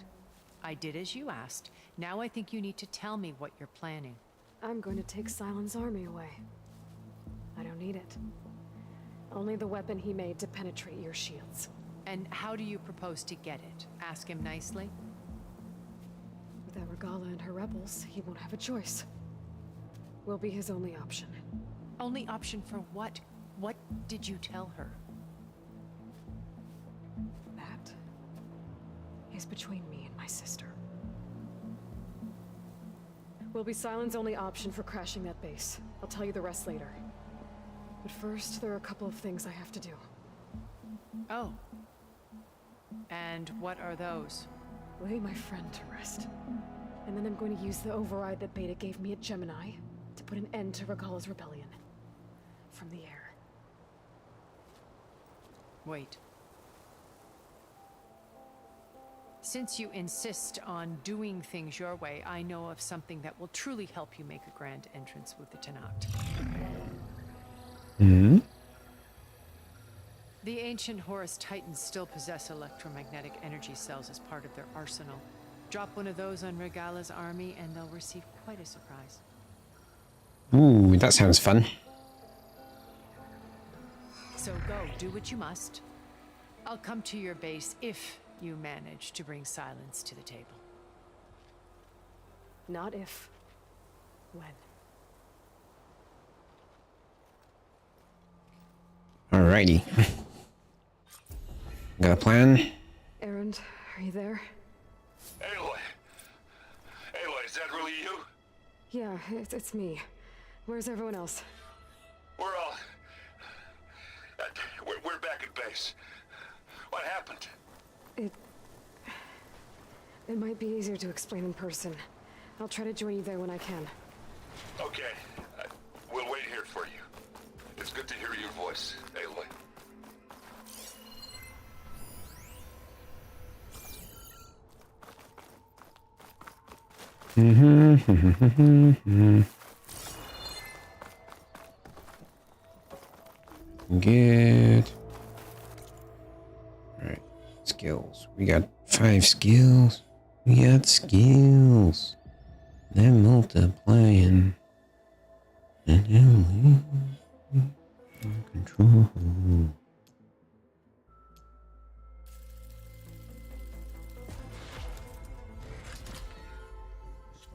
I did as you asked. Now I think you need to tell me what you're planning. I'm going to take Silent's army away. I don't need it. Only the weapon he made to penetrate your shields. And how do you propose to get it? Ask him nicely? Without Regala and her rebels, he won't have a choice. We'll be his only option. Only option for what? What did you tell her? That is between me and my sister. Will be Silent's only option for crashing that base. I'll tell you the rest later. But first, there are a couple of things I have to do. Oh. And what are those? Lay my friend to rest. And then I'm going to use the override that Beta gave me at Gemini to put an end to Regala's rebellion. From the air. Wait. Since you insist on doing things your way, I know of something that will truly help you make a grand entrance with the Tenakt. Hmm? The ancient Horus Titans still possess electromagnetic energy cells as part of their arsenal. Drop one of those on Regala's army and they'll receive quite a surprise. Ooh, that sounds fun. So go, do what you must. I'll come to your base if you manage to bring silence to the table. Not if. When. Alrighty. Got a plan? Erend, are you there? Aloy! Aloy, is that really you? Yeah, it's me. Where's everyone else? We're all... we're back at base. What happened? It might be easier to explain in person. I'll try to join you there when I can. Okay. We'll wait here for you. It's good to hear your voice, Aloy. Good. Alright. Skills. We got 5 skills. We got skills. They're multiplying. And then we control.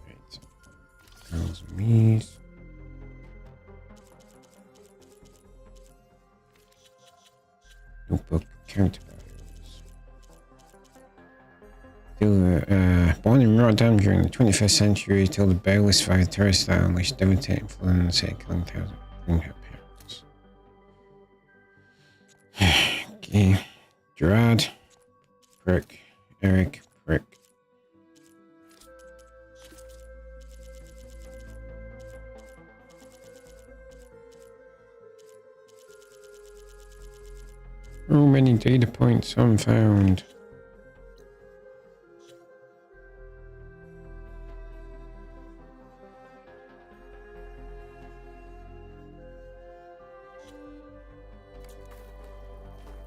Right. Girls and me's. Notebook countermeasures. Do born in Rotterdam during the 21st century till the Bayless fired terrorists that unleashed devastating flood in the city, killing thousands, including her parents. Okay. Gerard. Prick. Eric. Prick. Oh, many data points unfound.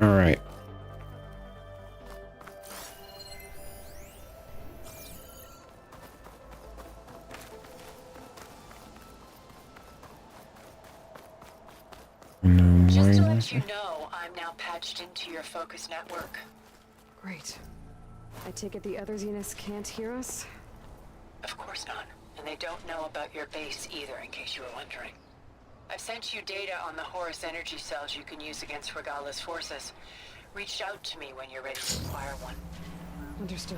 All right. Just to let you know, I'm now patched into your focus network. Great. I take it the other Zeniths can't hear us? Of course not. And they don't know about your base either, in case you were wondering. I've sent you data on the Horus energy cells you can use against Regala's forces. Reach out to me when you're ready to acquire one. Understood.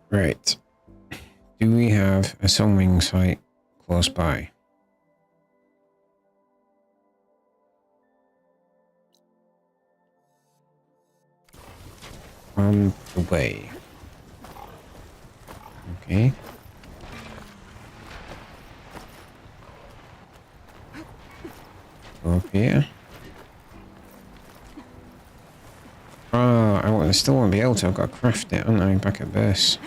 Right. Do we have a sunwing site close by? On the way. Okay. Go up here. Oh, I still won't be able to. I've got to craft it, aren't I? Back at base.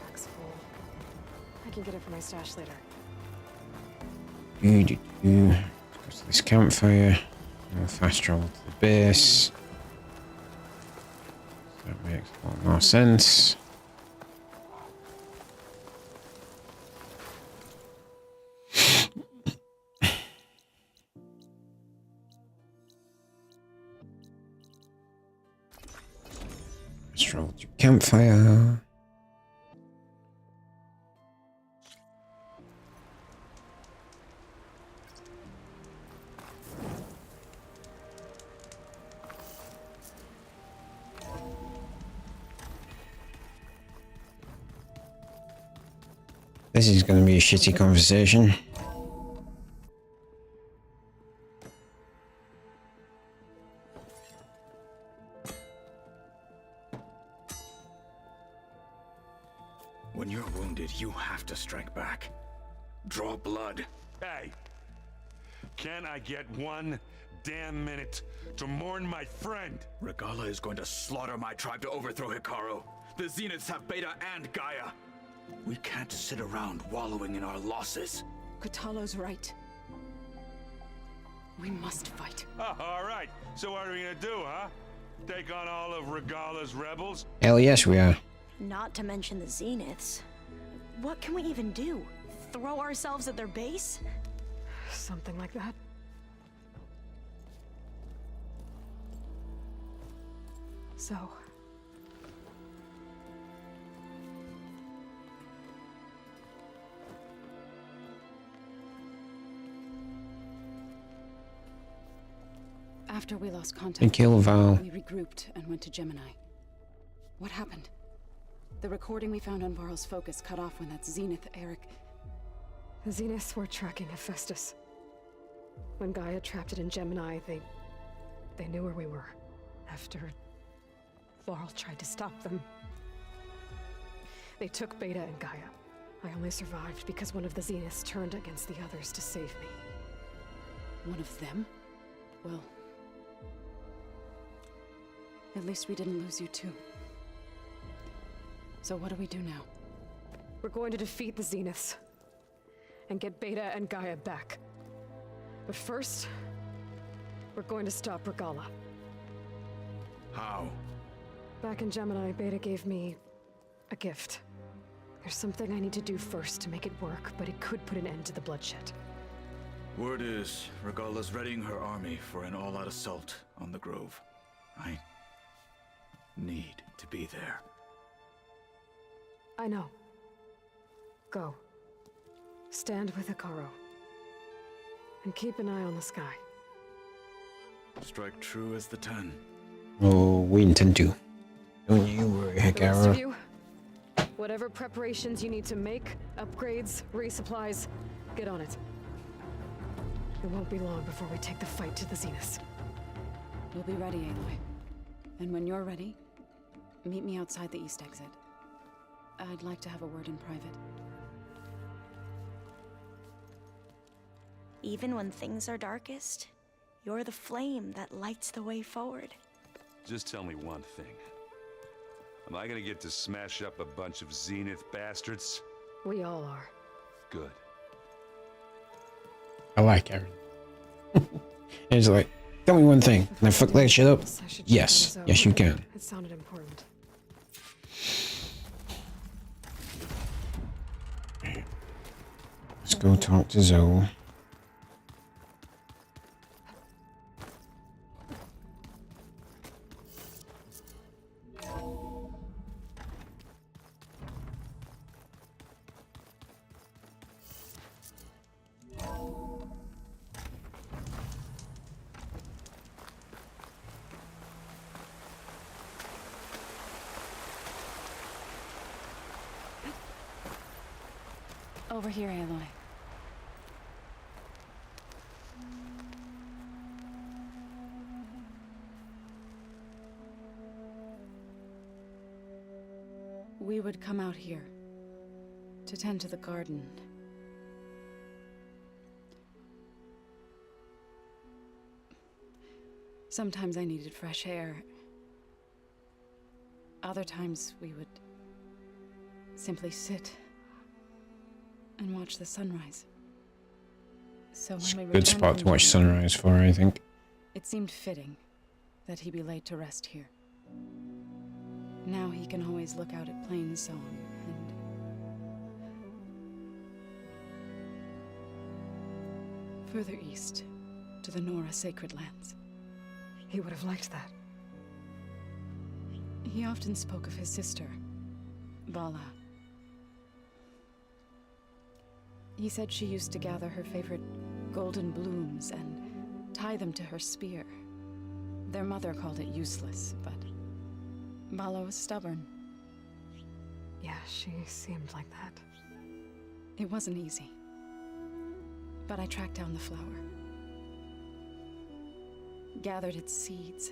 Pack's full. I can get it for my stash later. Go to this campfire. We'll fast travel to the base. That makes a lot more sense. Fast travel to campfire. This is going to be a shitty conversation. When you're wounded, you have to strike back. Draw blood. Hey, can I get one damn minute to mourn my friend? Regala is going to slaughter my tribe to overthrow Hikaru. The Zeniths have Beta and Gaia. We can't sit around wallowing in our losses. Katalo's right. We must fight. Oh, all right. So what are we gonna do, huh? Take on all of Regala's rebels? Hell yes, we are. Not to mention the Zeniths. What can we even do? Throw ourselves at their base? Something like that. So... After we lost contact, And kill Val. we regrouped and went to Gemini. What happened? The recording we found on Varl's focus cut off when that Zenith, Eric... The Zeniths were tracking Hephaestus. When Gaia trapped it in Gemini, they knew where we were. After Varl tried to stop them. They took Beta and Gaia. I only survived because one of the Zeniths turned against the others to save me. One of them? Well... at least we didn't lose you too. So what do we do now? We're going to defeat the Zeniths. And get Beta and Gaia back. But first... we're going to stop Regala. How? Back in Gemini, Beta gave me a gift. There's something I need to do first to make it work, but it could put an end to the bloodshed. Word is, Regala's readying her army for an all-out assault on the Grove. I need to be there. I know. Go. Stand with Hikaru. And keep an eye on the sky. Strike true as the 10. Oh, we intend to. Don't you worry, The rest of Hikaru. you, whatever preparations you need to make, upgrades, resupplies, get on it. It won't be long before we take the fight to the Zeniths. We'll be ready, Aloy. And when you're ready, meet me outside the east exit. I'd like to have a word in private. Even when things are darkest, you're the flame that lights the way forward. Just tell me one thing. Am I gonna get to smash up a bunch of Zenith bastards? We all are. Good. I like Aaron. And he's like, tell me one thing. Can I fuck that shit up? I should check Yes. on his Yes, you own. can. It sounded important. Let's go talk to Zoe. Over here, Aloy. We would come out here to tend to the garden. Sometimes I needed fresh air. Other times we would simply sit and watch the sunrise. So when It's a we good returned spot from to watch Gemini, sunrise for, I think. it seemed fitting that he be laid to rest here. Now he can always look out at Plain Song and... further east, to the Nora Sacred Lands. He would have liked that. He often spoke of his sister, Bala. He said she used to gather her favorite golden blooms and tie them to her spear. Their mother called it useless, but Bala was stubborn. Yeah, she seemed like that. It wasn't easy. But I tracked down the flower. Gathered its seeds.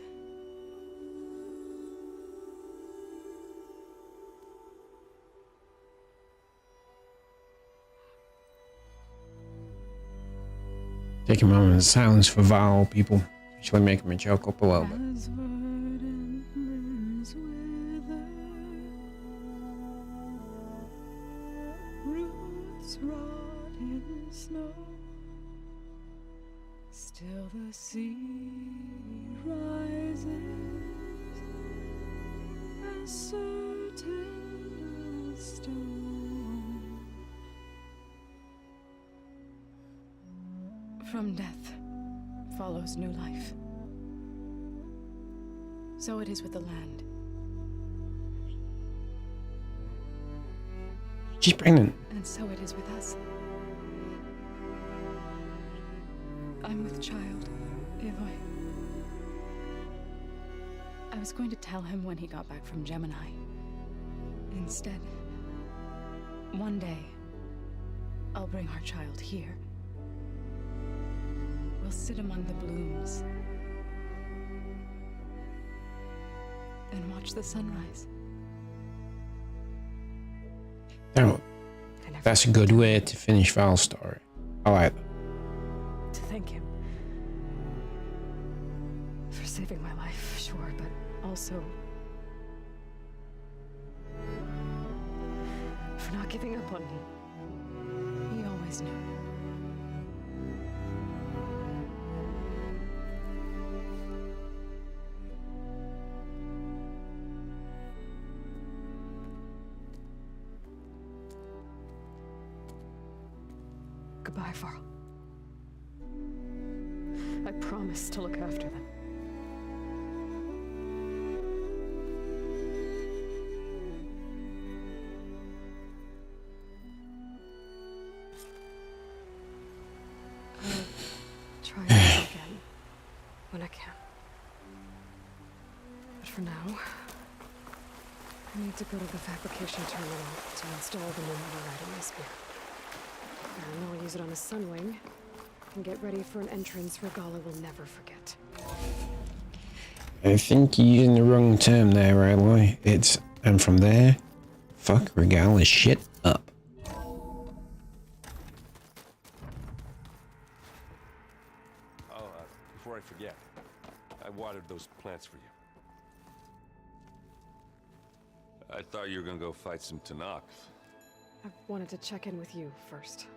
Take a moment of silence for Val, people. Actually make me choke up a little bit. As verdant limbs wither, roots rot in snow, still the sea rises, as certain as stone. From death follows new life. So it is with the land. She's pregnant. And so it is with us. I'm with child, Aloy. I was going to tell him when he got back from Gemini. Instead, one day, I'll bring our child here. We'll sit among the blooms and watch the sunrise. Now, that's a good way to finish Val's story. I like that. To thank him. For saving my life, sure, but also... for not giving up on me. He always knew. Goodbye, Varl. I promise to look after them. I'll try this again when I can. But for now, I need to go to the fabrication terminal to install the new override in my spear. And I'll use it on a sunwing and get ready for an entrance Regala will never forget. I think you're using the wrong term there, Aloy. It's, and from there, fuck Regala's shit up. Oh, before I forget, I watered those plants for you. I thought you were gonna go fight some Tanakh. I wanted to check in with you first.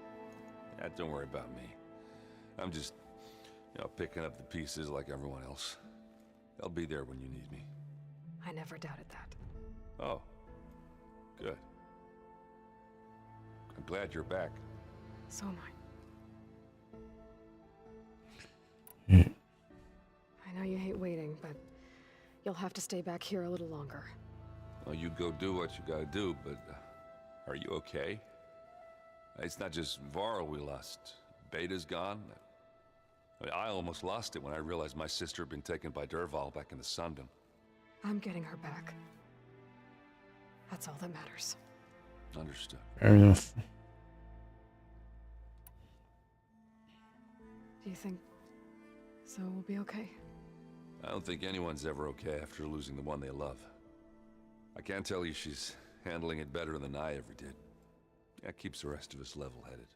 Yeah, don't worry about me. I'm just, picking up the pieces like everyone else. I'll be there when you need me. I never doubted that. Oh, good. I'm glad you're back. So am I. Mm. I know you hate waiting, but you'll have to stay back here a little longer. Well, you go do what you gotta do, but are you okay? It's not just Varl we lost. Beta's gone. I almost lost it when I realized my sister had been taken by Dervahl back in the Sundom. I'm getting her back. That's all that matters. Understood. Fair enough. Do you think Zoe will be okay? I don't think anyone's ever okay after losing the one they love. I can't tell you she's handling it better than I ever did. That keeps the rest of us level-headed.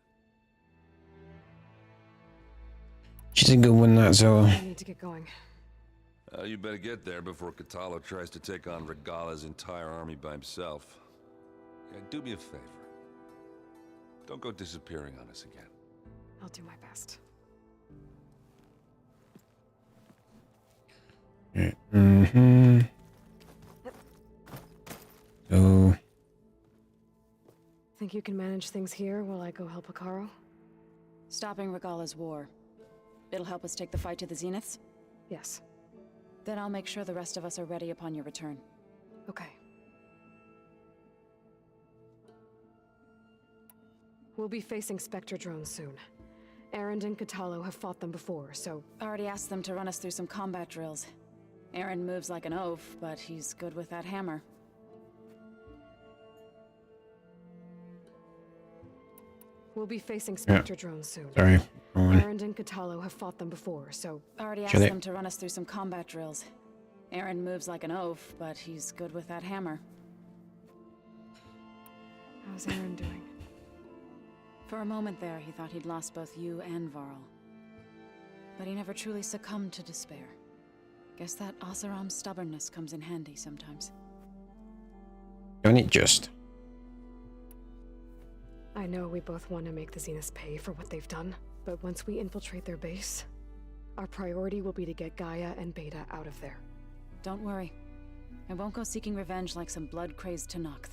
She's a good one, that Zoe. I need to get going. You better get there before Katalo tries to take on Regala's entire army by himself. Yeah, do me a favor. Don't go disappearing on us again. I'll do my best. Mm-hmm. So... Think you can manage things here while I go help Hekarro? Stopping Regala's war. It'll help us take the fight to the Zeniths? Yes. Then I'll make sure the rest of us are ready upon your return. Okay. We'll be facing Spectre drones soon. Erend and Katalo have fought them before, so... Already asked them to run us through some combat drills. Erend moves like an oaf, but he's good with that hammer. We'll be facing Spectre drones soon. Sorry. Erend and Katalo have fought them before, so... Already asked them to run us through some combat drills. Erend moves like an oaf, but he's good with that hammer. How's Erend doing? For a moment there, he thought he'd lost both you and Varl. But he never truly succumbed to despair. Guess that Oseram's stubbornness comes in handy sometimes. Don't it just? I know we both want to make the Zeniths pay for what they've done, but once we infiltrate their base, our priority will be to get Gaia and Beta out of there. Don't worry. I won't go seeking revenge like some blood-crazed Tanakh.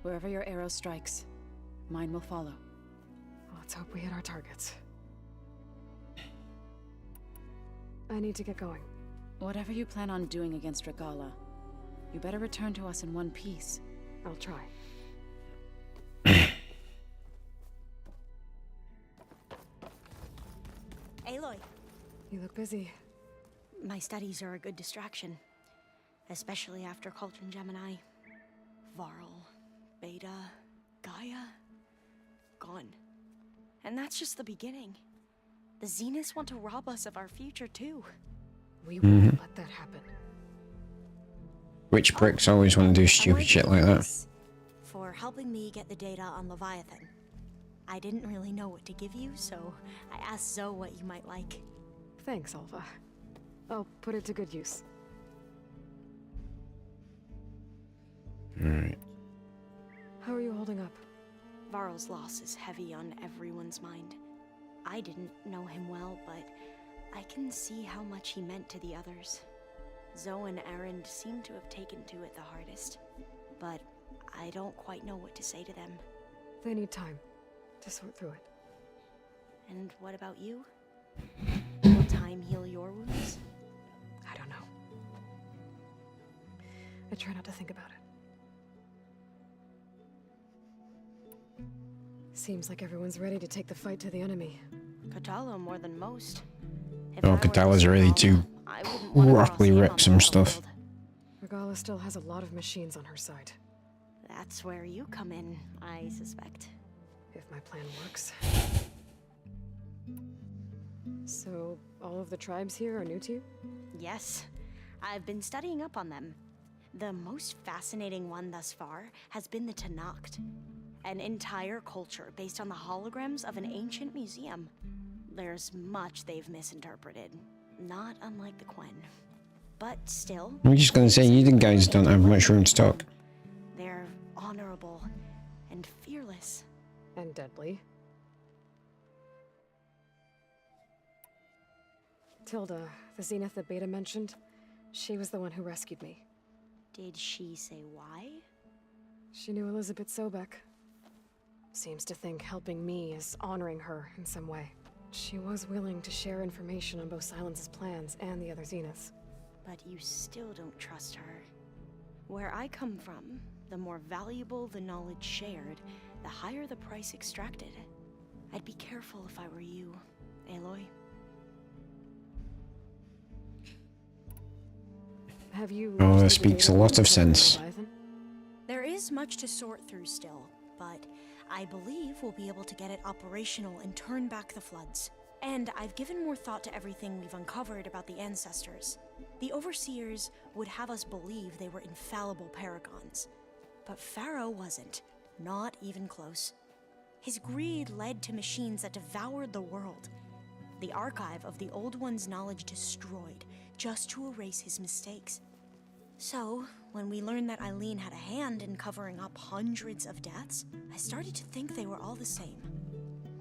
Wherever your arrow strikes, mine will follow. Let's hope we hit our targets. I need to get going. Whatever you plan on doing against Regala, you better return to us in one piece. I'll try. Aloy. You look busy. My studies are a good distraction. Especially after Cauldron Gemini. Varl, Beta, Gaia. Gone. And that's just the beginning. The Zeniths want to rob us of our future, too. We won't let that happen. Rich pricks always want to do stupid shit like that. For helping me get the data on Leviathan. I didn't really know what to give you, so I asked Zoe what you might like. Thanks, Alva. I'll put it to good use. Alright. How are you holding up? Varl's loss is heavy on everyone's mind. I didn't know him well, but I can see how much he meant to the others. Zoe and Erend seem to have taken to it the hardest, but I don't quite know what to say to them. They need time to sort through it. And what about you? Will time heal your wounds? I don't know. I try not to think about it. Seems like everyone's ready to take the fight to the enemy. Katalo more than most. If Oh, I were Katala's to ready Regala, to I wouldn't wanna cross roughly in rip on some the stuff. battlefield. Regala still has a lot of machines on her side. That's where you come in, I suspect. If my plan works. So, all of the tribes here are new to you? Yes, I've been studying up on them. The most fascinating one thus far has been the Tanakh, an entire culture based on the holograms of an ancient museum. There's much they've misinterpreted, not unlike the Quen. But still, I'm just gonna say, you guys don't have much room to talk. they're honorable and fearless. And deadly. Tilda, the Zenith that Beta mentioned, she was the one who rescued me. Did she say why? She knew Elizabeth Sobek. Seems to think helping me is honoring her in some way. She was willing to share information on both Silence's plans and the other Zeniths. But you still don't trust her. Where I come from, the more valuable the knowledge shared, the higher the price extracted. I'd be careful if I were you, Aloy. Have you... Oh, that speaks a lot of sense. There is much to sort through still, but I believe we'll be able to get it operational and turn back the floods. And I've given more thought to everything we've uncovered about the ancestors. The Overseers would have us believe they were infallible paragons. But Pharaoh wasn't. Not even close. His greed led to machines that devoured the world. The archive of the Old One's knowledge destroyed, just to erase his mistakes. So, when we learned that Eileen had a hand in covering up hundreds of deaths, I started to think they were all the same.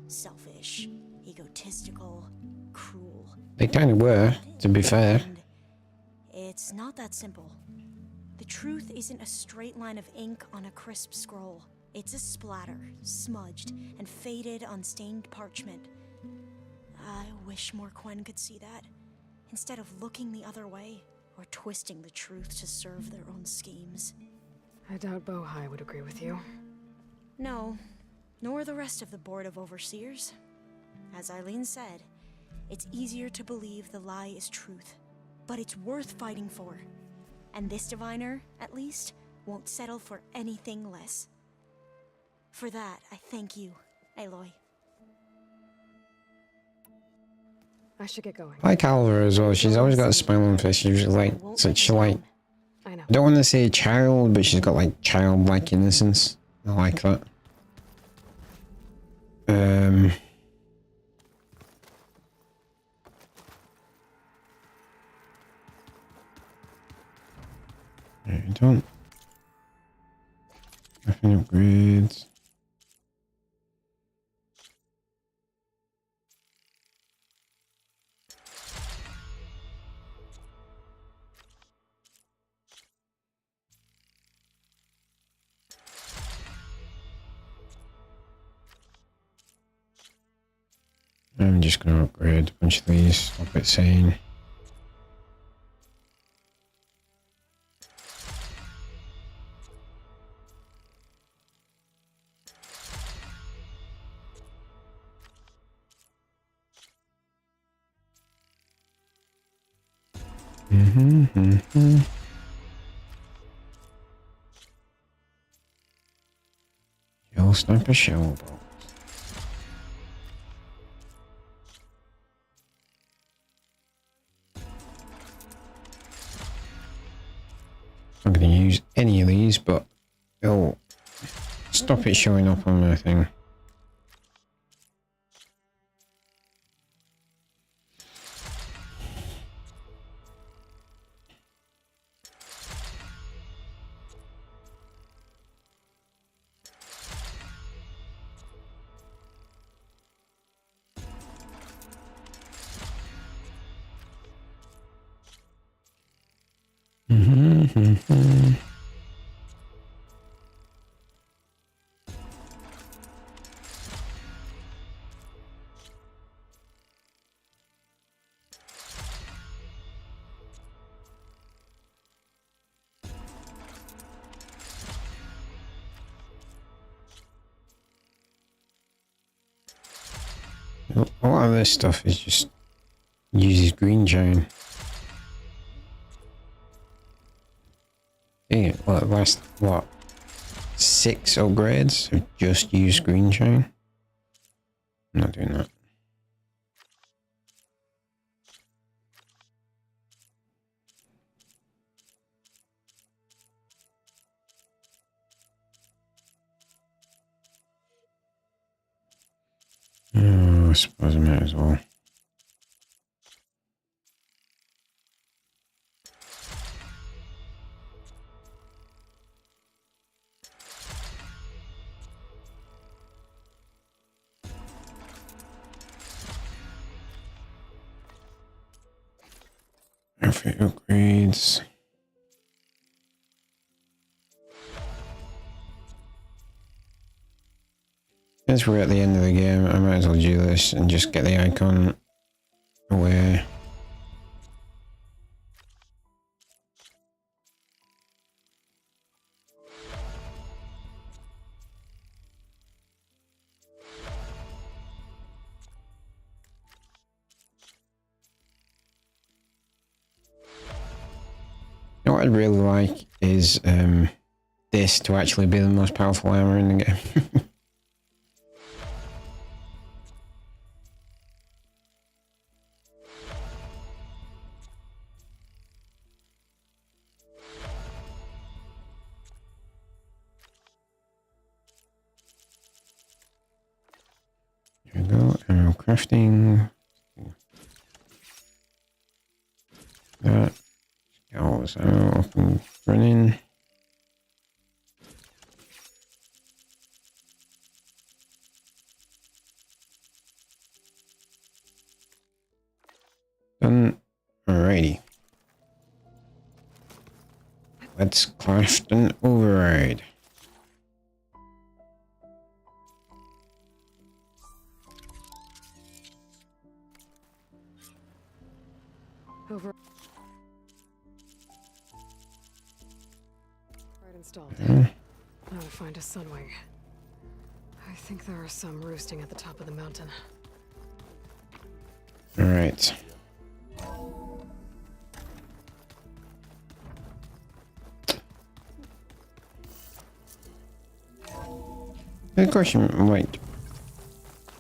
Selfish, egotistical, cruel. They kind of were, to be fair. And it's not that simple. The truth isn't a straight line of ink on a crisp scroll. It's a splatter, smudged and faded on stained parchment. I wish more Quen could see that, instead of looking the other way, or twisting the truth to serve their own schemes. I doubt Bohai would agree with you. No, nor the rest of the Board of Overseers. As Eileen said, it's easier to believe the lie is truth, but it's worth fighting for. And this diviner, at least, won't settle for anything less. For that, I thank you, Aloy. I should get going. I like Alva as well. She's always got a smile on her face. She's usually like such like, I know. I don't want to say child, but she's got like childlike innocence. I like that. I don't. Nothing upgrades. I'm just going to upgrade a bunch of these. Stop it saying. Yellow sniper shell box. I'm not going to use any of these, but it'll stop it showing up on my thing. A lot of this stuff is just uses green shine. Yeah, well, the last, what, 6 upgrades have just used green shine? I'm not doing that. Oh, I suppose I might as well. Outfit upgrades. Since we're at the end of the game, I might as well do this and just get the icon away. You know what I'd really like is this to actually be the most powerful armor in the game. There we go, ammo crafting. That. Get all this ammo up and running. Done. Alrighty. Let's craft an override. Right installed. Yeah. Now to find a sunwing. I think there are some roosting at the top of the mountain. Alright. Good question, Mike.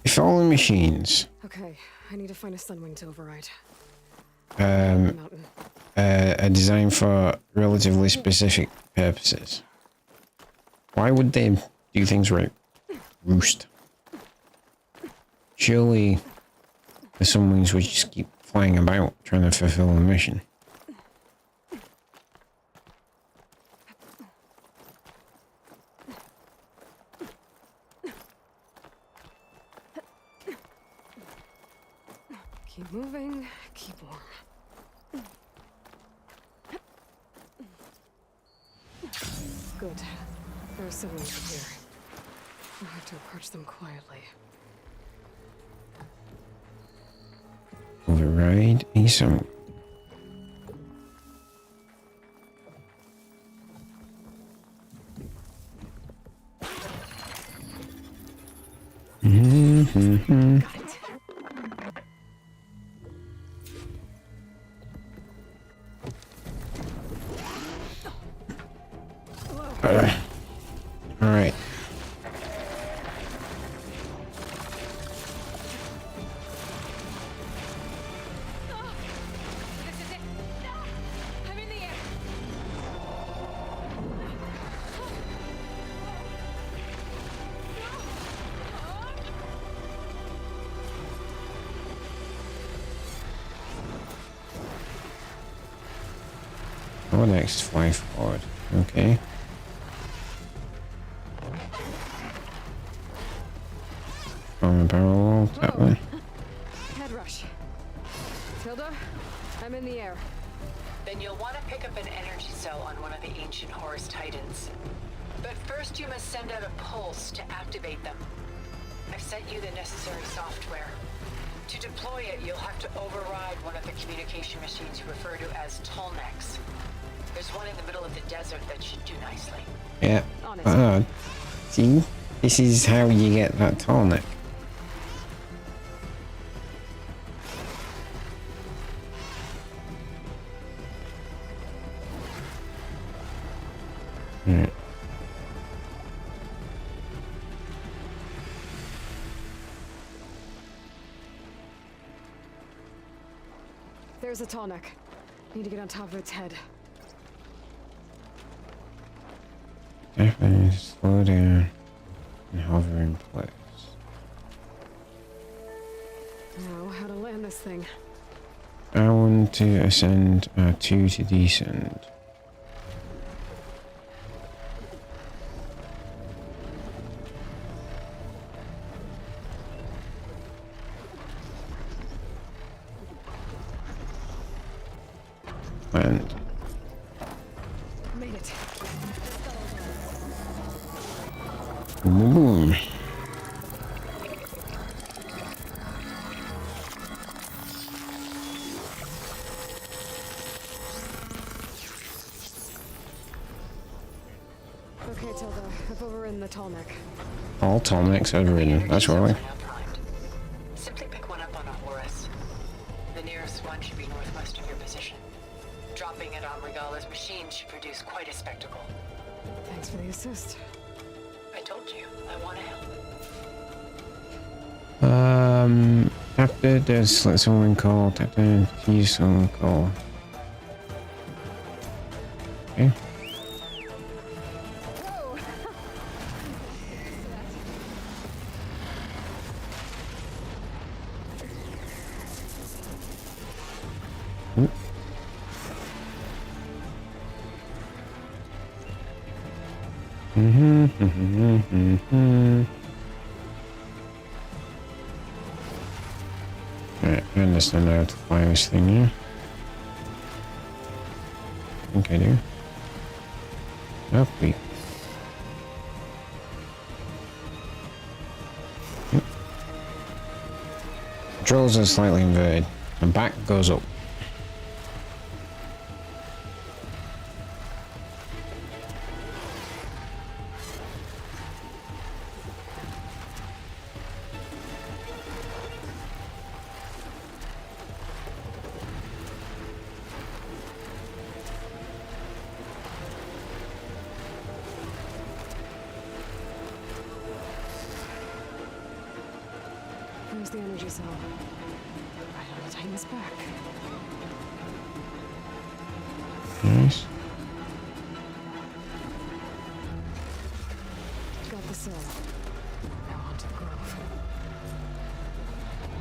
If all the machines Okay, I need to find a sunwing to override. are designed for relatively specific purposes, why would they do things right? Roost. Surely the sunwings would just keep flying about trying to fulfill the mission. Keep moving, keep warm. Good. There are sunwings here. I'll have to approach them quietly. Override a sun. All right. What next? Fly forward. Okay. On the barrel wall that way. Head rush. Tilda, I'm in the air. Then you'll want to pick up an energy cell on one of the ancient Horus Titans. But first you must send out a pulse to activate them. I've sent you the necessary software. To deploy it, you'll have to override one of the communication machines you refer to as Tolnecs. There's one in the middle of the desert that should do nicely. Yeah. See? This is how you get that tall neck. Alright. There's a tall neck. Need to get on top of its head. Definitely slow down and hover in place. Now, how to land this thing? R1 to ascend, R2 to descend. Land. Made it. Boom. Okay, Tilda. I've overridden the tall neck. All tall necks overridden. That's right. Simply pick one up on a Horus. The nearest one should be northwest of your position. Dropping it on Regala's machine should produce quite a spectacle. Thanks for the assist. I told you, I want to help. After this, let someone call. After please someone call. Okay. Alright, I understand how to fly this thing here. I think I do. Up we. Controls are slightly inverted. And back goes up. Where's the energy cell? Right on the Titan's back. Nice. Got the cell. Now on to the grove.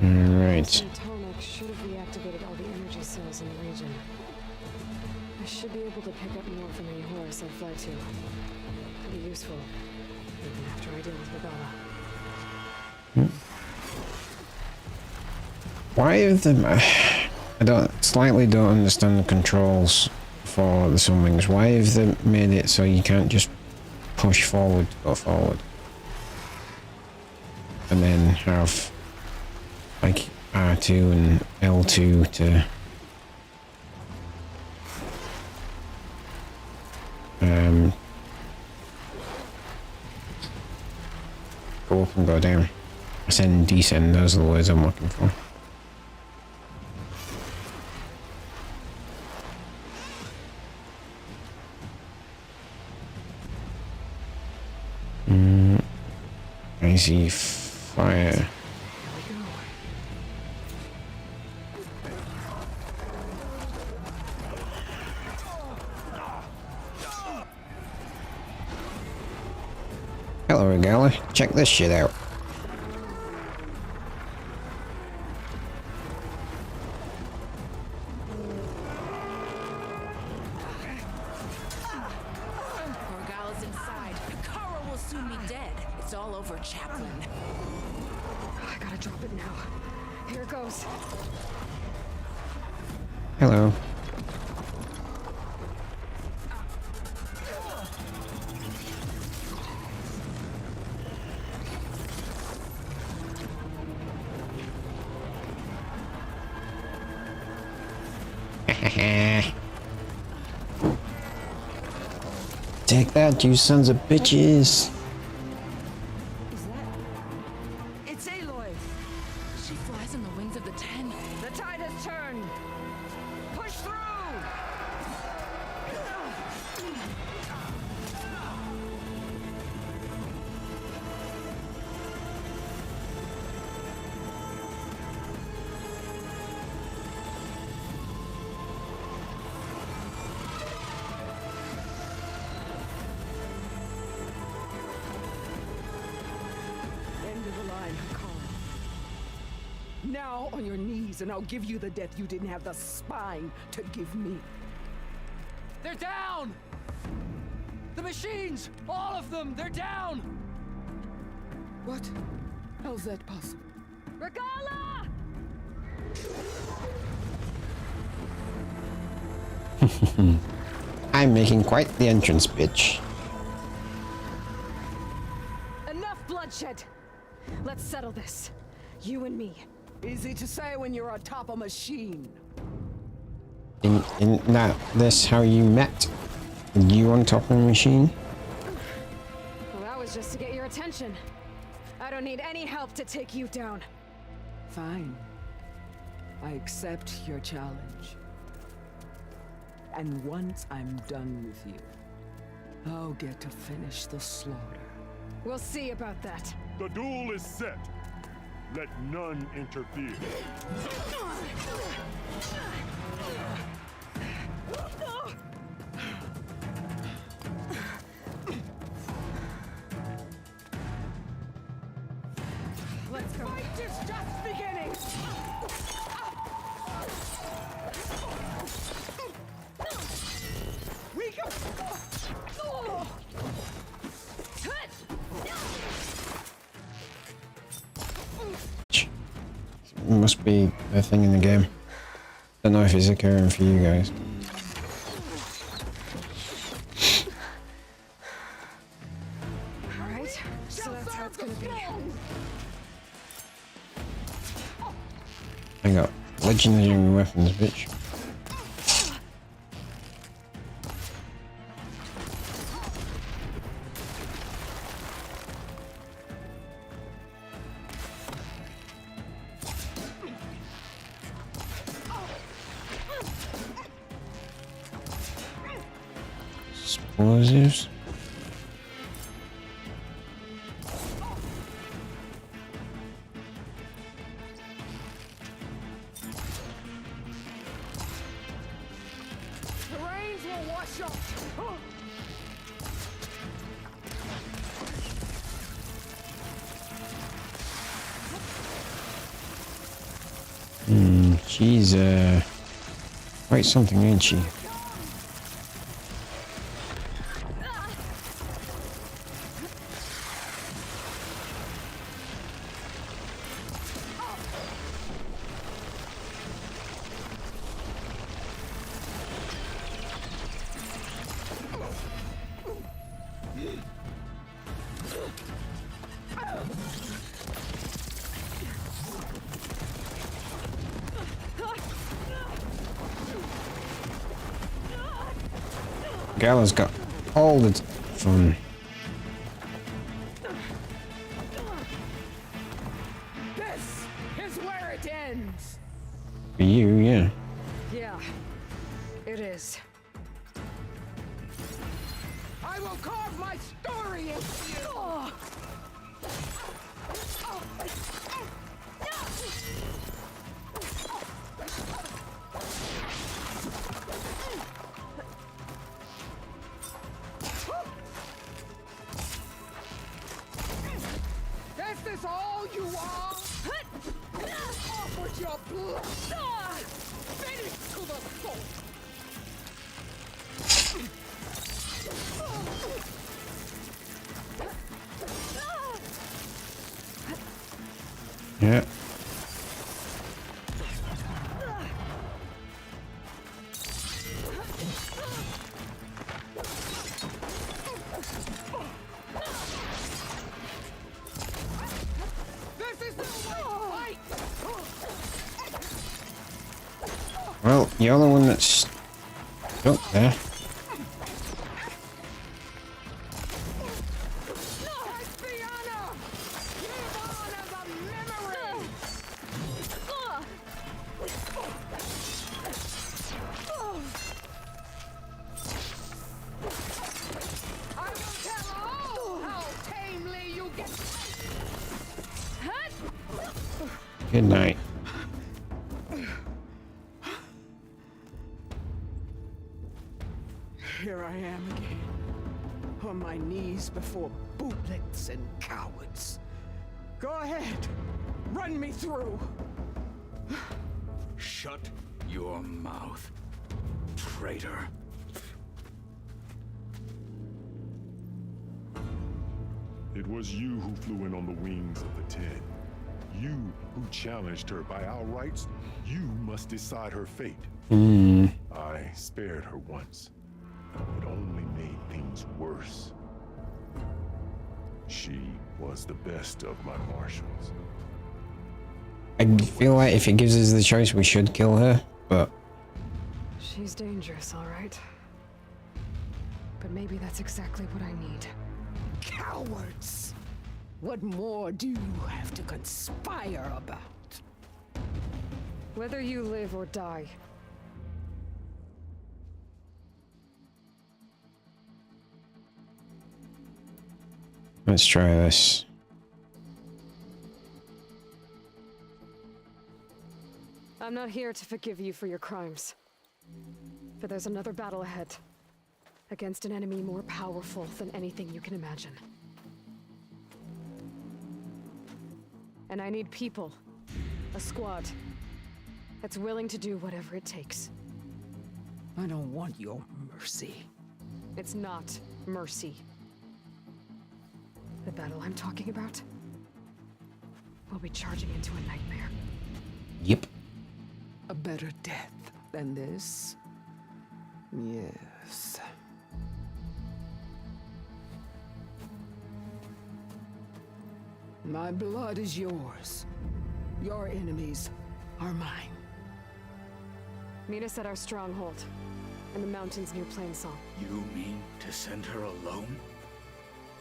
Alright. The Tonic should have reactivated all the energy cells in the region. I should be able to pick up more from any Horus I fly to. Could be useful, even after I deal with Regala. Why have them? I slightly don't understand the controls for the Sunwings. Why have they made it so you can't just push forward to go forward? And then have like R2 and L2 to go up and go down. Ascend, descend, those are the words I'm looking for. I see fire. Hello, Regala. Check this shit out. Regala's inside. Hikaru will soon be dead. It's all over, Chaplain. I gotta drop it now. Here it goes. Hello. Take that, you sons of bitches. It's Aloy. She flies on the wings of the 10. The tide has turned. Push through. now on your knees and I'll give you the death you didn't have the spine to give me. They're down! The machines! All of them! They're down! What? How's that possible? Regala! I'm making quite the entrance, bitch. Enough bloodshed. Let's settle this. You and me. Easy to say when you're on top of a machine. In that this how you met? You on top of the machine? Well, that was just to get your attention. I don't need any help to take you down. Fine. I accept your challenge. And once I'm done with you, I'll get to finish the slaughter. We'll see about that. The duel is set. Let none interfere. Let's go. Fight is just beginning! We can... Must be a thing in the game. Don't know if it's occurring for you guys. Alright, so that's how it's gonna be. I got legendary weapons, bitch. Explosives. The rains will wash off. She's quite something, ain't she? Gala's got all the fun. This is where it ends. For you, yeah. Yeah, it is. I will carve my story into you. This is all you are? Offer your blood! Finish to the soul! Yeah. Well, you're the one that's stuck there. Good night. Here I am again, on my knees before bootlets and cowards. Go ahead, run me through. Shut your mouth, traitor. It was you who flew in on the wings of the Ten. You who challenged her by our rights. You must decide her fate. I spared her once. It only made things worse. She was the best of my marshals. I feel like if it gives us the choice, we should kill her, but... She's dangerous, all right. But maybe that's exactly what I need. Cowards! What more do you have to conspire about? Whether you live or die. Let's try this. I'm not here to forgive you for your crimes. But there's another battle ahead. Against an enemy more powerful than anything you can imagine. And I need people. A squad. That's willing to do whatever it takes. I don't want your mercy. It's not mercy. The battle I'm talking about will be charging into a nightmare. Yep. A better death than this? Yes. My blood is yours. Your enemies are mine. Meet us at our stronghold, in the mountains near Plainsong. You mean to send her alone?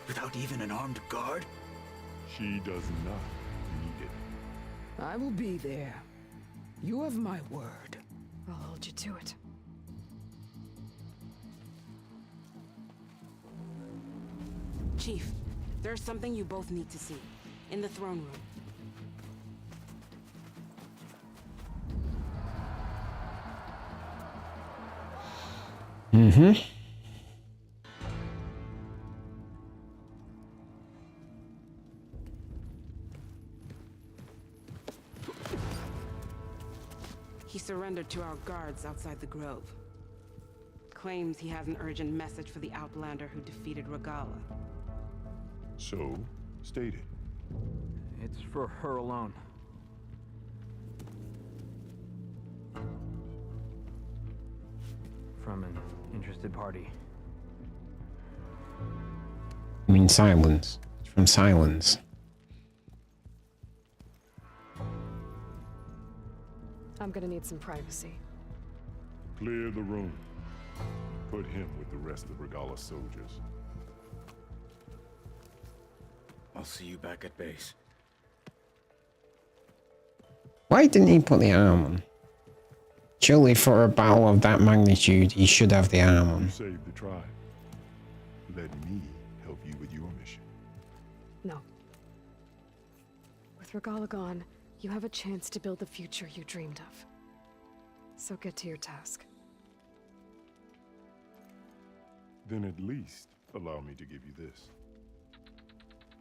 Without even an armed guard? She does not need it. I will be there. You have my word. I'll hold you to it. Chief, there's something you both need to see. In the throne room. He surrendered to our guards outside the grove. Claims he has an urgent message for the Outlander who defeated Regala. So, state it. It's for her alone. From an interested party. I mean silence. It's from silence. I'm gonna need some privacy. Clear the room. Put him with the rest of Regala's soldiers. I'll see you back at base. Why didn't he put the arm on? Surely for a battle of that magnitude, he should have the arm on. You saved the tribe. Let me help you with your mission. No. With Regala gone, you have a chance to build the future you dreamed of. So get to your task. Then at least allow me to give you this.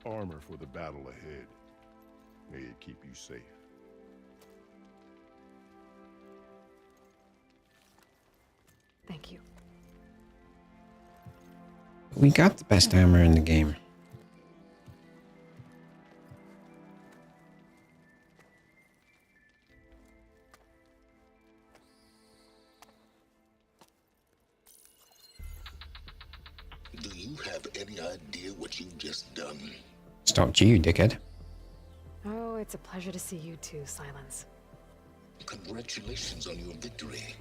Armor for the battle ahead. May it keep you safe. Thank you. We got the best armor in the game. Do you have any idea what you've just done? Stopped you, dickhead. Oh, it's a pleasure to see you too, Silence. Congratulations on your victory.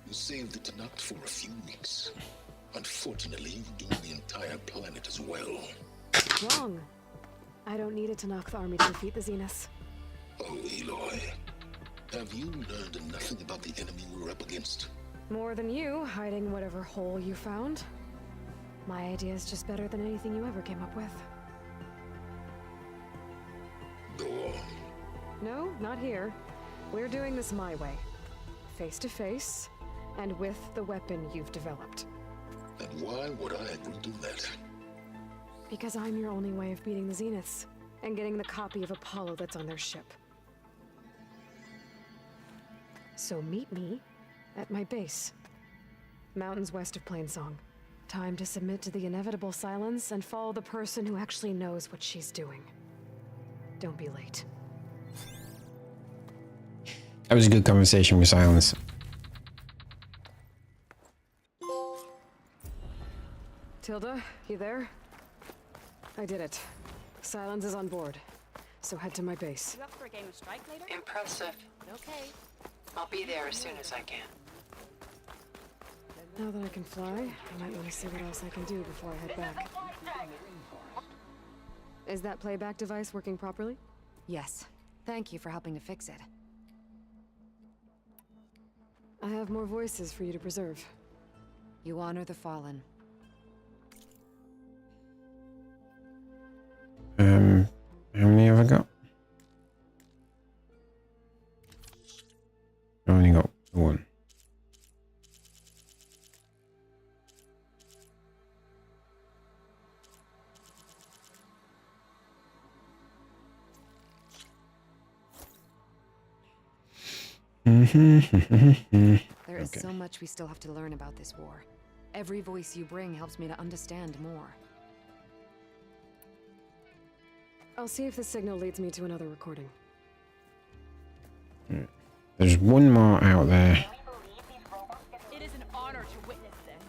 You saved the Danarkage for a few weeks. Unfortunately, you've doomed the entire planet as well. Wrong. I don't need a Danarkage army to defeat the Zeniths. Oh, Aloy. Have you learned nothing about the enemy we're up against? More than you, hiding whatever hole you found. My idea is just better than anything you ever came up with. Go on. No, not here. We're doing this my way. Face to face, and with the weapon you've developed. And why would I agree to that? Because I'm your only way of beating the Zeniths, and getting the copy of Apollo that's on their ship. So meet me at my base. Mountains west of Plainsong. Time to submit to the inevitable silence and follow the person who actually knows what she's doing. Don't be late. That was a good conversation with Silence. Tilda, you there? I did it. Silence is on board. So head to my base. You up for a game of strike later? Impressive. Okay. I'll be there as soon as I can. Now that I can fly, I might want to see what else I can do before I head back. Is that playback device working properly? Yes. Thank you for helping to fix it. I have more voices for you to preserve. You honor the fallen. How many have I got? I only got one. There is so much we still have to learn about this war. Every voice you bring helps me to understand more. I'll see if the signal leads me to another recording. There's one more out there. It is an honor to witness this.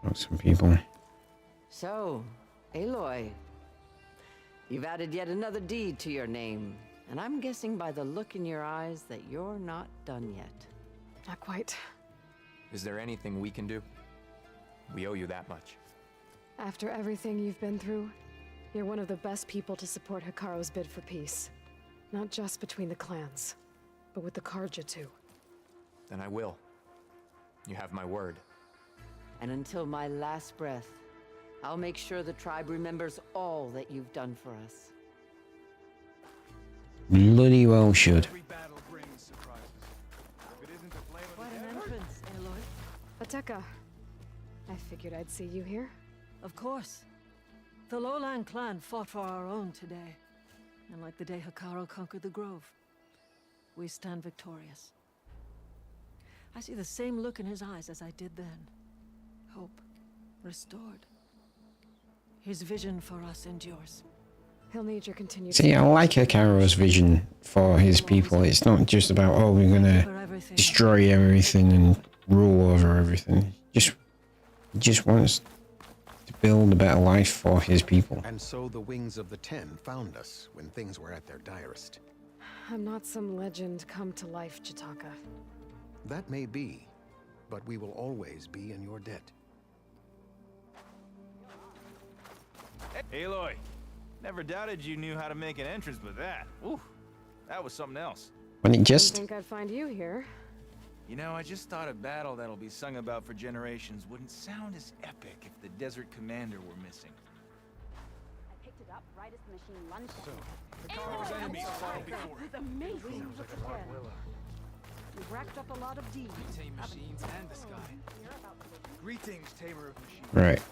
Oh, some people. So, Aloy, you've added yet another deed to your name, and I'm guessing by the look in your eyes that you're not done yet. Not quite. Is there anything we can do? We owe you that much. After everything you've been through, you're one of the best people to support Hikaru's bid for peace. Not just between the clans, but with the Carja too. Then I will. You have my word. And until my last breath, I'll make sure the tribe remembers all that you've done for us. Bloody well should. What an entrance, Aloy. Ateka, I figured I'd see you here. Of course. The Lowland clan fought for our own today. And like the day Hikaru conquered the Grove, we stand victorious. I see the same look in his eyes as I did then. Hope restored. His vision for us endures. He'll need your continued See, I like Hikaru's vision for his people. It's not just about, oh, we're gonna destroy everything and rule over everything. He just wants to build a better life for his people. And so the Wings of the Ten found us when things were at their direst. I'm not some legend come to life, Chitaka. That may be, but we will always be in your debt. Aloy, never doubted you knew how to make an entrance, but that, ooh, that was something else. When it Didn't just think I'd find you here. You know, I just thought a battle that'll be sung about for generations wouldn't sound as epic if the Desert Commander were missing. I picked it up right as the machine lunged. Hikaru's enemies fall before It was amazing. Look again. We've racked up a lot of deeds. Tame machines and the sky. Greetings, Tamer of Machines. right.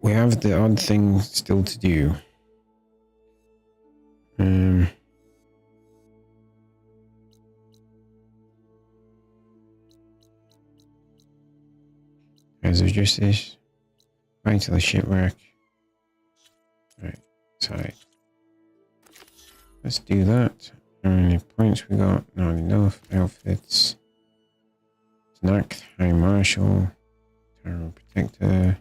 We have the odd thing still to do. As of justice, going to the shipwreck. Right, side. Let's do that. How many points we got? Not enough. Outfits. Snack, High Marshal, Terror Protector.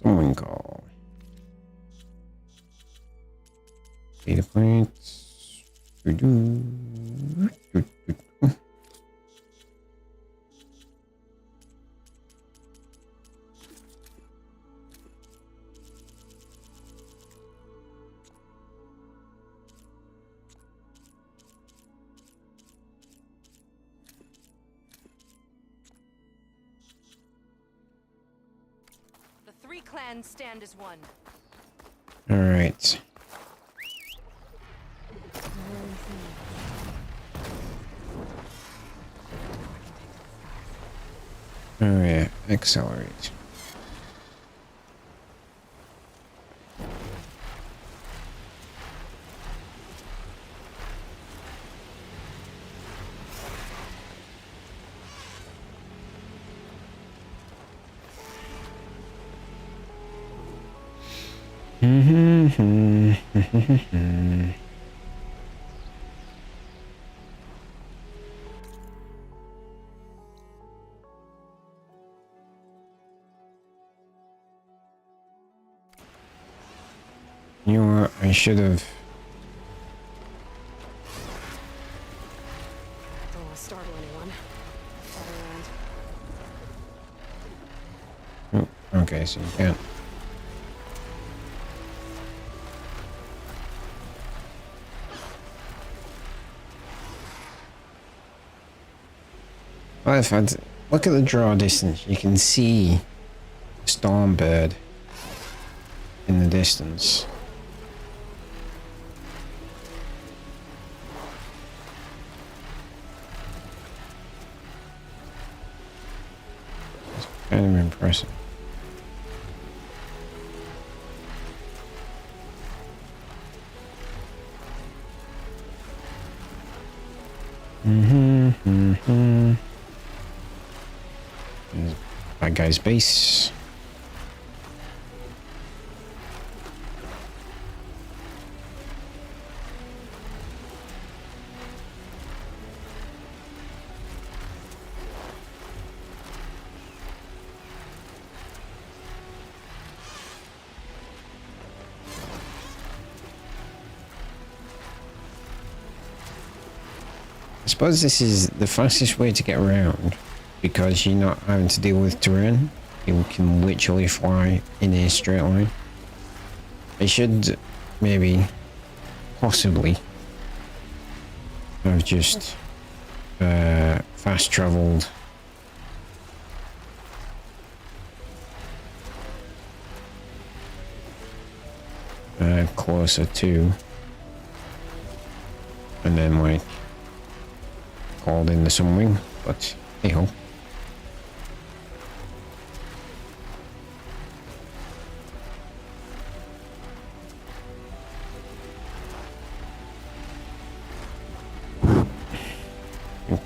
Someone call. Data points. The three clans stand as one. All right. Oh yeah, accelerate. You know what? I should have. Don't want to startle anyone. Better land. Oh, okay, so you can't. Well, if I'd look at the draw distance, you can see Stormbird in the distance. It's kind of impressive. There's that guy's base. I suppose this is the fastest way to get around because you're not having to deal with terrain. You can literally fly in a straight line. I should maybe, possibly, have just fast traveled closer to, and then like called in the sunwing, but hey ho.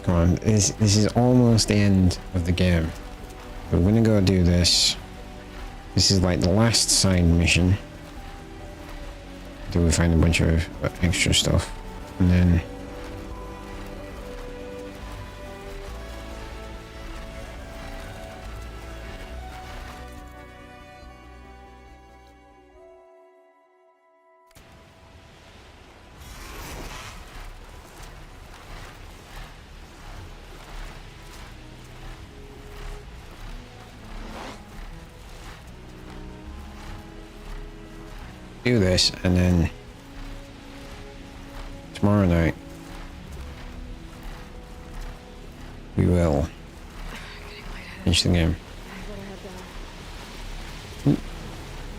Come on, this is almost the end of the game. We're gonna go do this. This is like the last side mission. Do we find a bunch of extra stuff, and then do this, and then tomorrow night we will finish the game.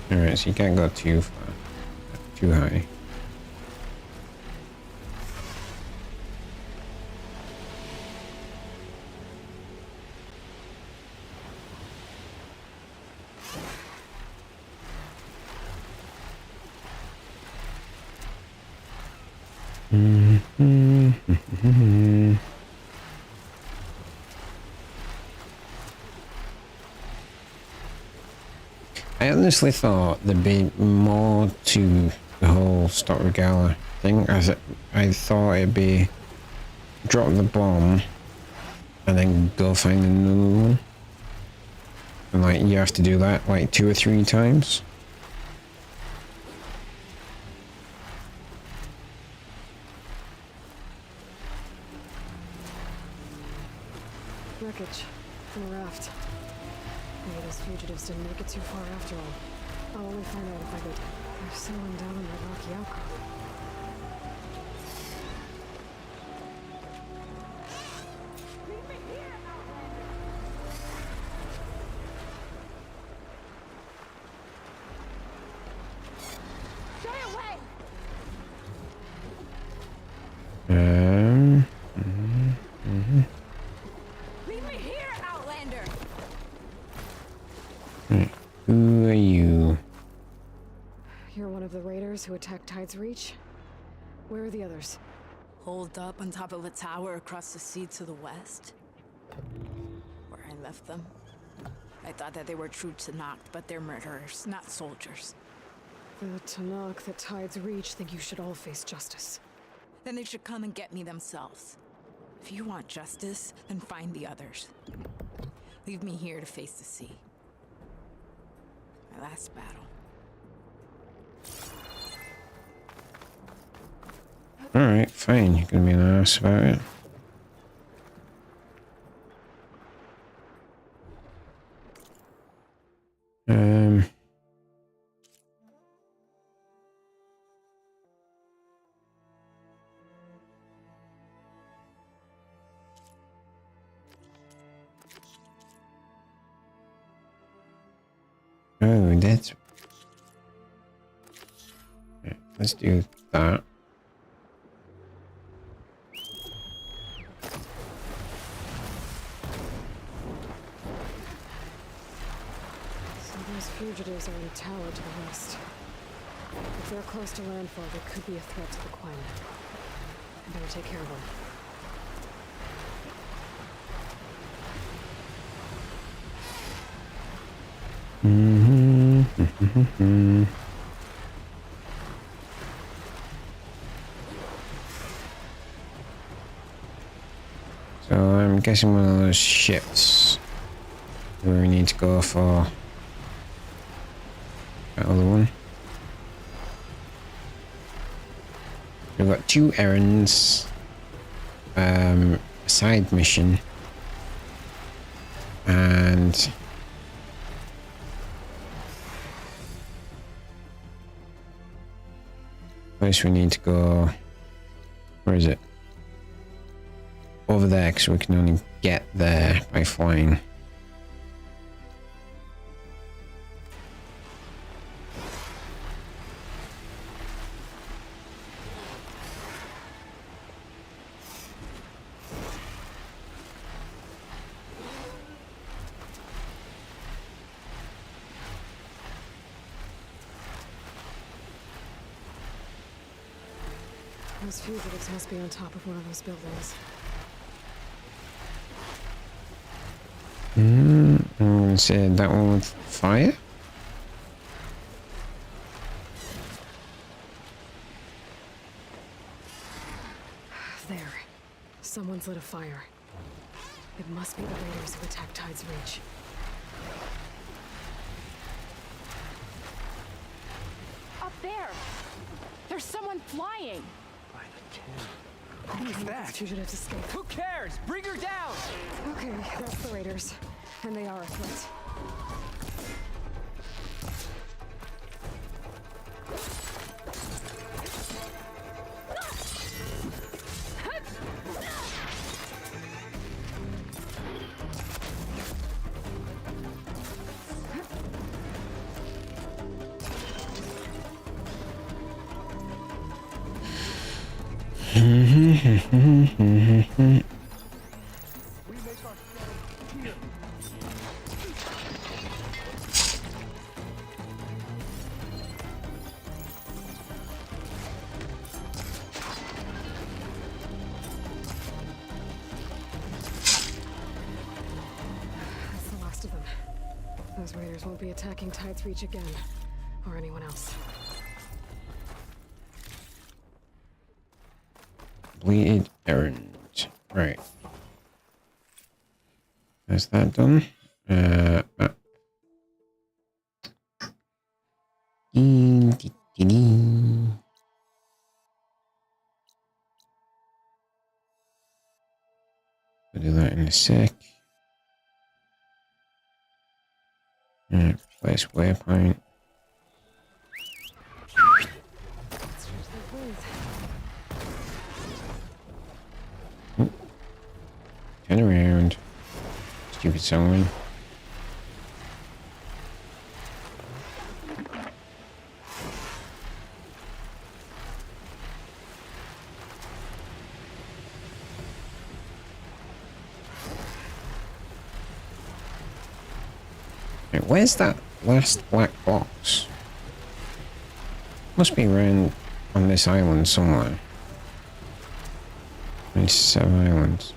Alright, so you can't go too far, too high. I honestly thought there'd be more to the whole Stock Regala thing. I thought it'd be drop the bomb and then go find another one. And like you have to do that like 2 or 3 times. Wreckage from a raft. Maybe those fugitives didn't make it too far after all. I'll only find out if I could. They're settling down in that rocky outcrop. Leave me here, Outlander! Who are you? You're one of the raiders who attacked Tide's Reach? Where are the others? Holed up on top of a tower across the sea to the west. Where I left them. I thought that they were true to Noct, but they're murderers, not soldiers. The Tanakh that Tides reach think you should all face justice. Then they should come and get me themselves. If you want justice, then find the others. Leave me here to face the sea. My last battle. Alright, fine. You're gonna be an ass about it. Oh, that's... Yeah, let's do that. So those fugitives are in a tower to the west. If they're close to landfall, they could be a threat to the Quen. I better take care of them. So I'm guessing one of those ships where we need to go for that other one. We've got 2 errands, a side mission, and place we need to go. Where is it? Over there, because we can only get there by flying. Those fugitives must be on top of one of those buildings. I'm gonna say that one with fire. There. Someone's lit a fire. It must be the raiders who attacked Tide's Reach. Up there! There's someone flying! Who is that? Fugitives escaped. Who cares? Bring her down! Okay, that's the raiders. And they are a threat. That's the last of them. Those raiders won't be attacking Tide's Reach again, or anyone else. Completed errand. Right. Is that done? I'll do that in a sec. Place waypoint. Turn around. Stupid someone. Right, where's that last black box? Must be around on this island somewhere. There's 7 islands.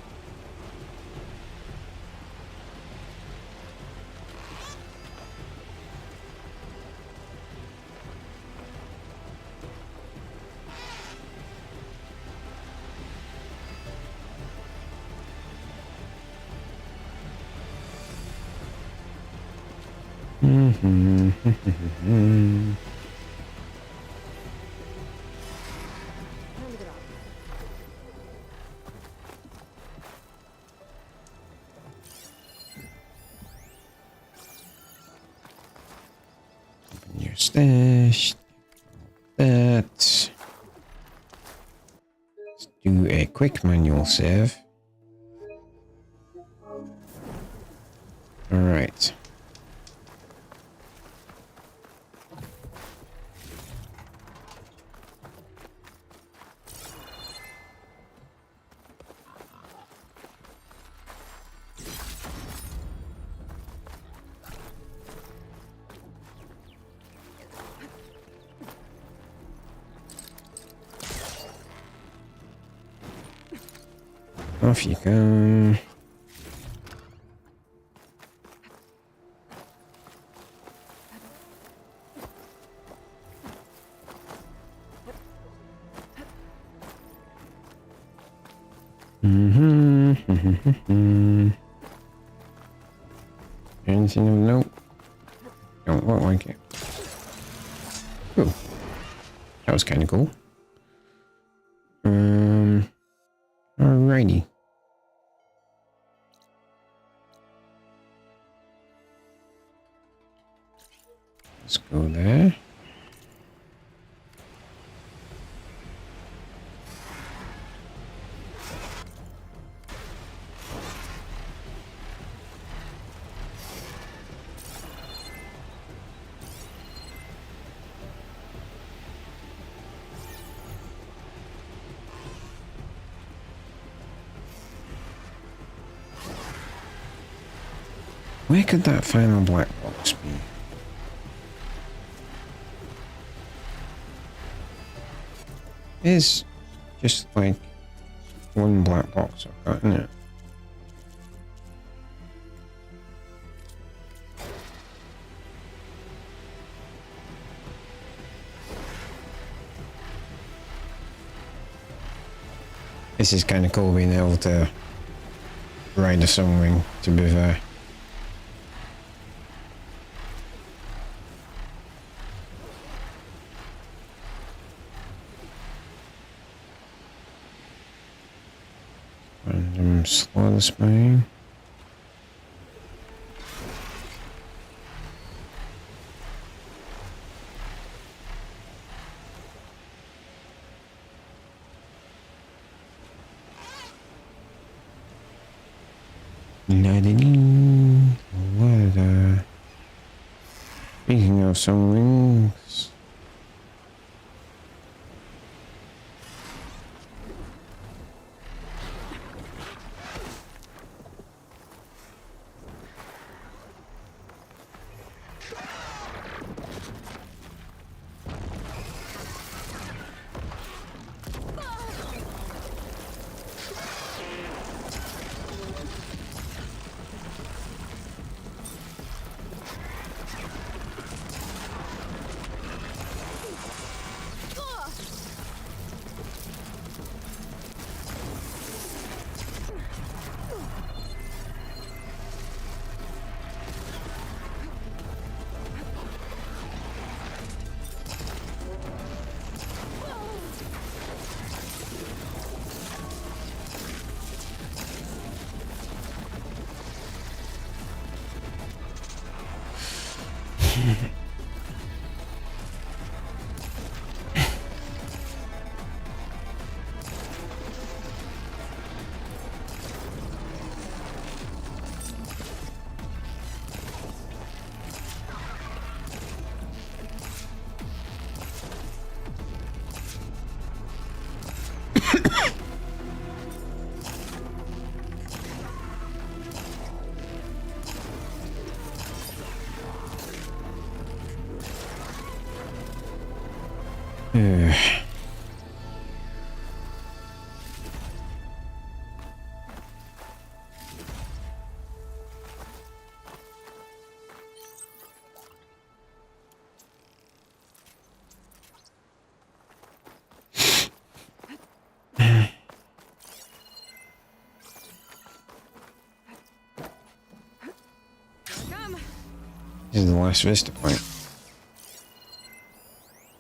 Your stash. That. Let's do a quick manual save. All right. Off you go. Anything of note? Don't look like it. Ooh. That was kind of cool. Alrighty. Let's go there. Where could that final black box be? It's just like one black box I've got in it. This is kind of cool being able to ride a Sunwing, to be fair. Random slaughter spine. Speaking of some wings. This is the last vista point.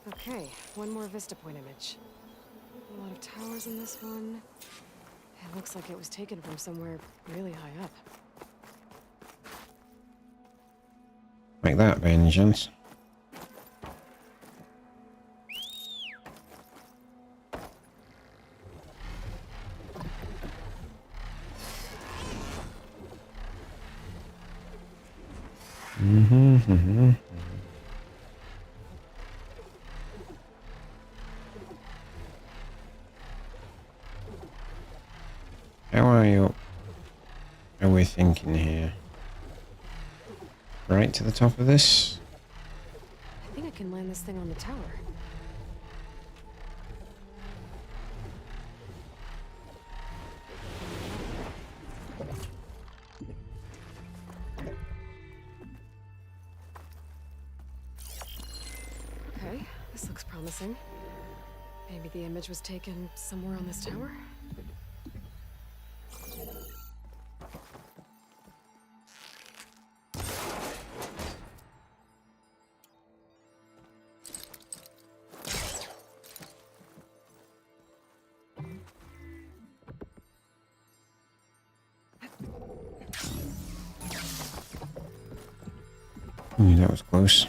Okay, one more Vista Point image. A lot of towers in this one. It looks like it was taken from somewhere really high up. Like that, by any chance? How are we thinking here? Right to the top of this? I think I can land this thing on the tower. Okay, this looks promising. Maybe the image was taken somewhere on this tower? Ooh, that was close.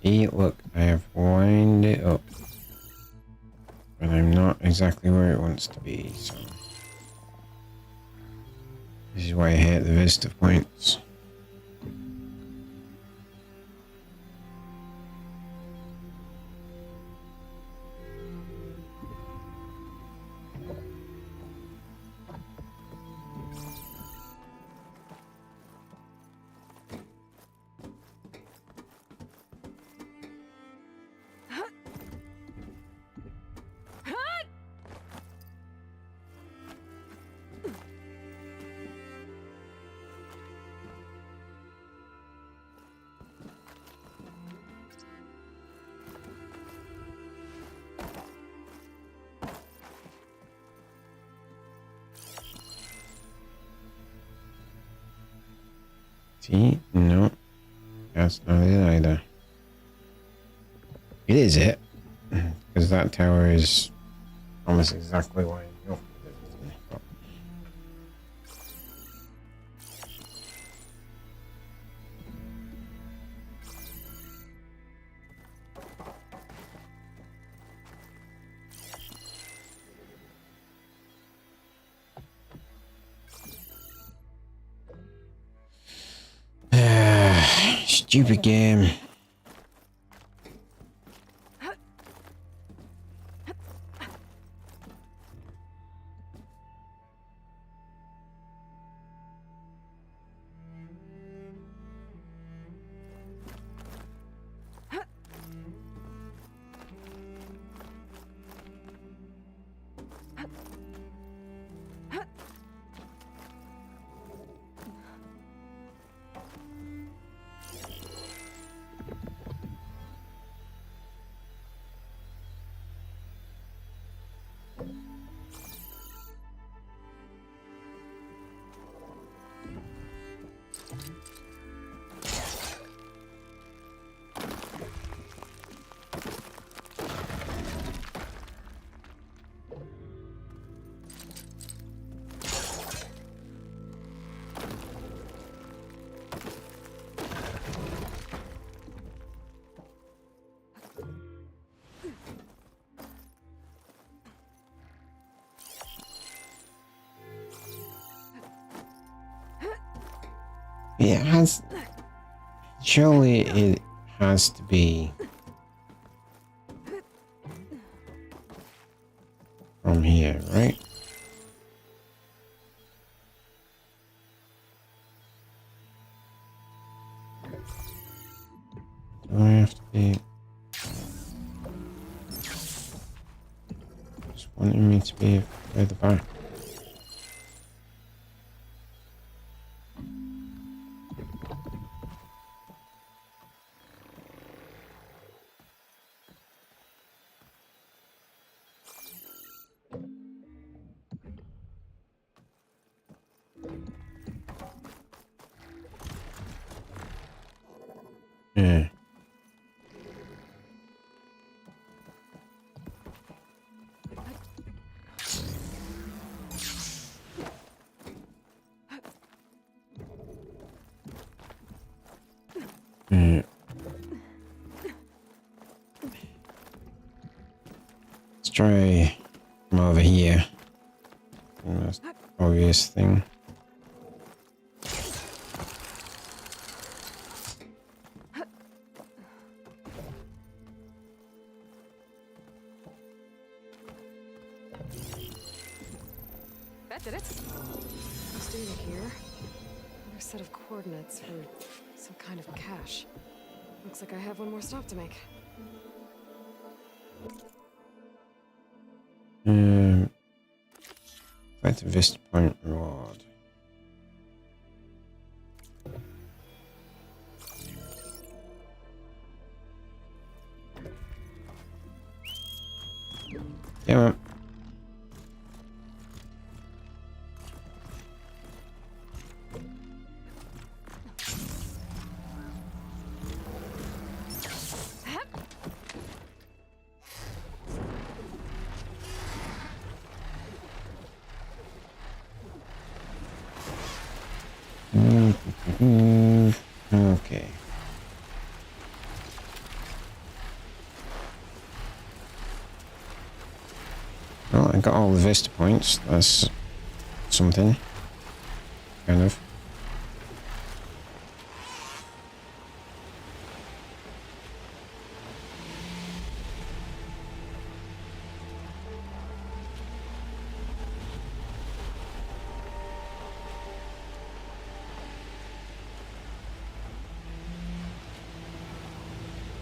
Hey, look, I have lined it up. But I'm not exactly where it wants to be, so... This is why I hate the vista points. See? No. That's not it either. It is it. Because that tower is almost exactly why I know. Stupid game. It has... Surely it has to be... from here, right? Do I have to be... Just wanting me to be further back. try from over here. The most obvious thing. That did it. This data here. Another set of coordinates for some kind of cache. Looks like I have one more stop to make. Find the Vista Point reward. Yeah. Okay. Well, I got all the Vista points. That's something. Kind of.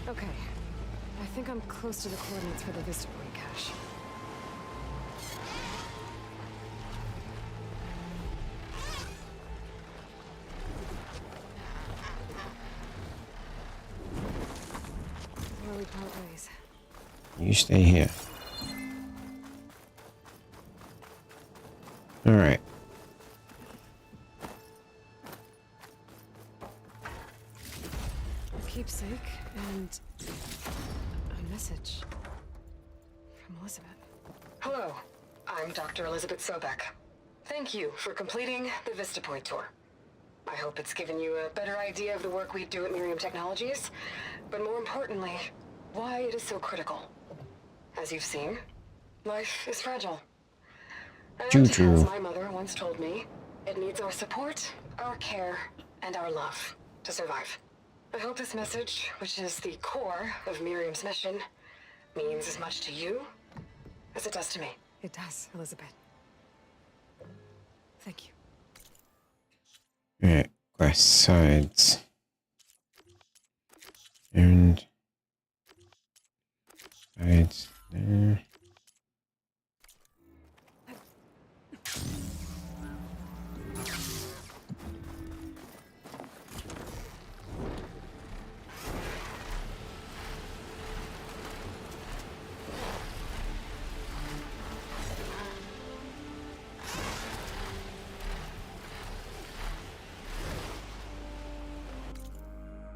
Okay. I think I'm close to the coordinates for the Vista Point cache. Where we part ways. You stay here. Alright. A keepsake and a message from Elizabeth. Hello, I'm Dr. Elizabeth Sobek. Thank you for completing the Vista Point tour. I hope it's given you a better idea of the work we do at Miriam Technologies, but more importantly, why it is so critical. As you've seen, life is fragile. And as my mother once told me, it needs our support, our care, and our love to survive. I hope this message, which is the core of Miriam's mission, means as much to you as it does to me. It does, Elizabeth. Thank you. Right, quest sides. And sides there.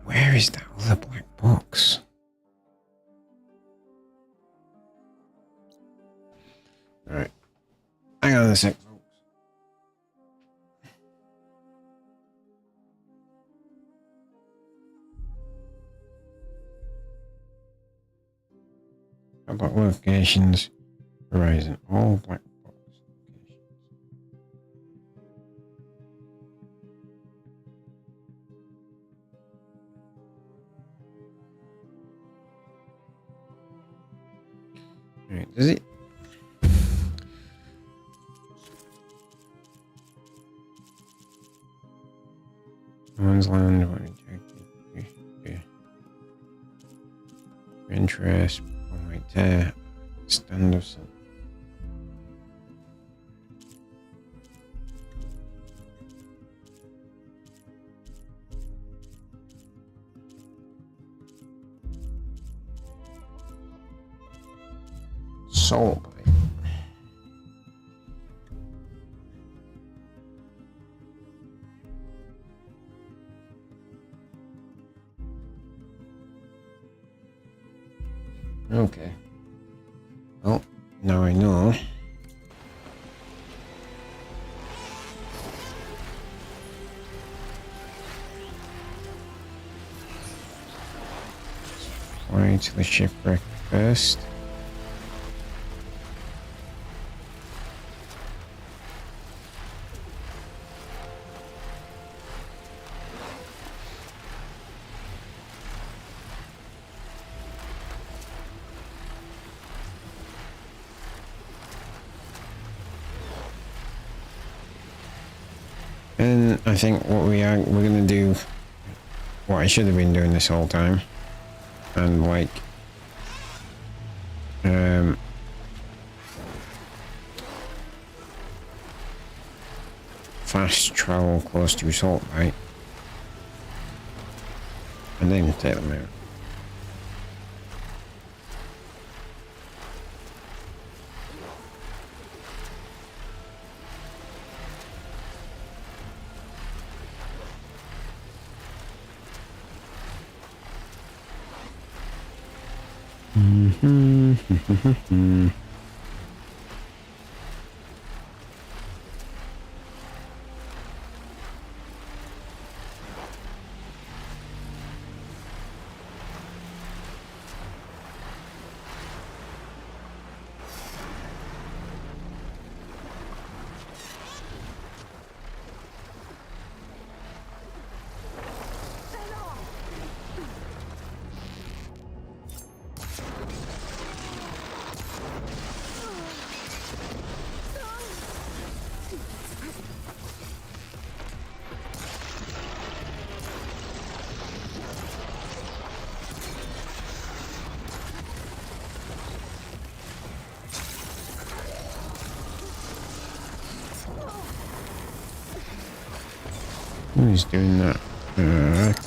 Where is that other black box? Alright. Hang on a sec, folks. About locations. Horizon. All black box locations. Alright, does it? One's land, one rejected. Okay. Interest, one right there. Stand of sun. Soul bite. Okay. Well, now I know. Fly to the shipwreck first. And I think we're gonna do what I should have been doing this whole time, and like fast travel close to Salt Bite and then take them out. Who's doing that?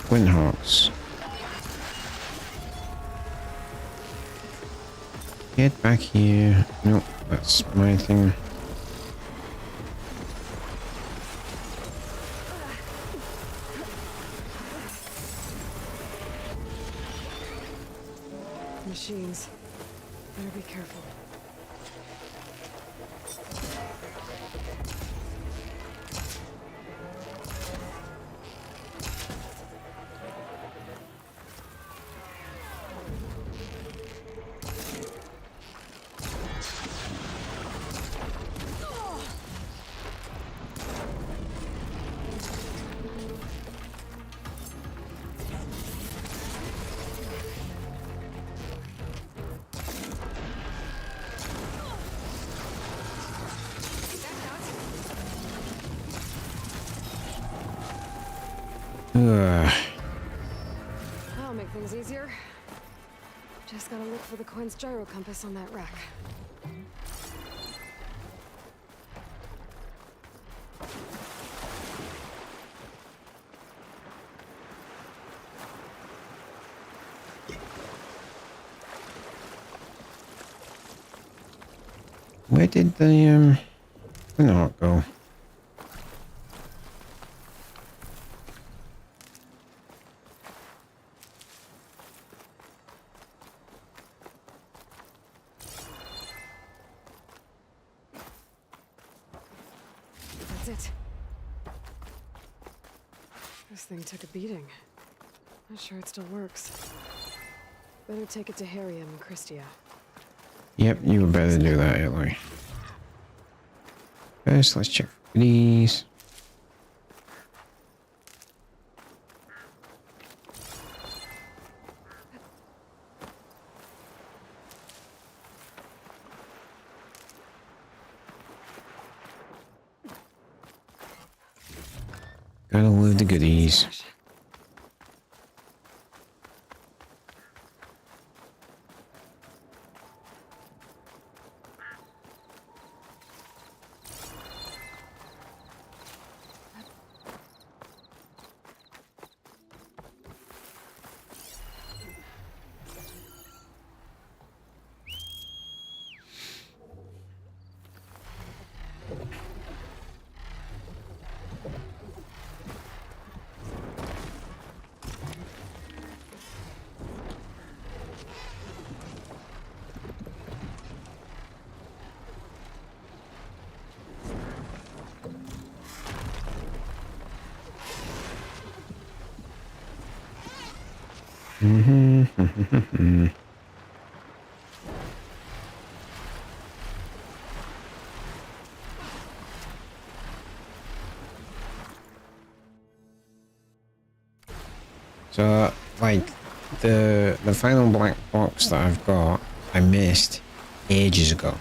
Windhawks. Get back here. Nope, that's my thing. Machines. Better be careful. That'll make things easier. Just gotta look for the coin's gyro compass on that rack. Where did the Windhawk go? That's it. This thing took a beating. Not sure it still works. Better take it to Harriam and Christia. Yep, you would better do that, Aloy. First, let's check for these. Gotta love the goodies. So, like, the final black box that I've got, I missed ages ago.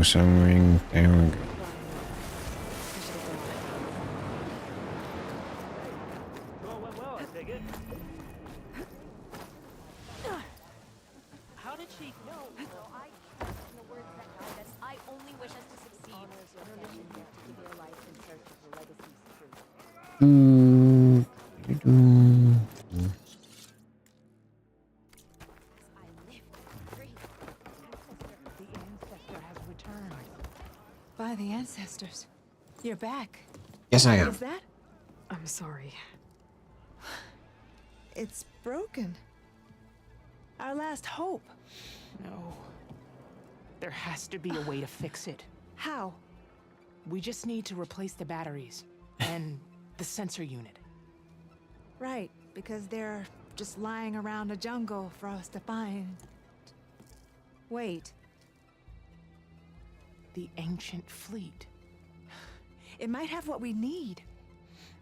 somewhere. There we go. How did she know? I trust in the words that guide us. I only wish us to succeed. Honors your mission here to give your life in search of the legacy's truth. The ancestor has returned. By the ancestors. You're back. Yes, I am. Is that? I'm sorry. It's broken. Our last hope. No. There has to be a way to fix it. How? We just need to replace the batteries and the sensor unit. Right, because they're just lying around a jungle for us to find. Wait. The ancient fleet. It might have what we need.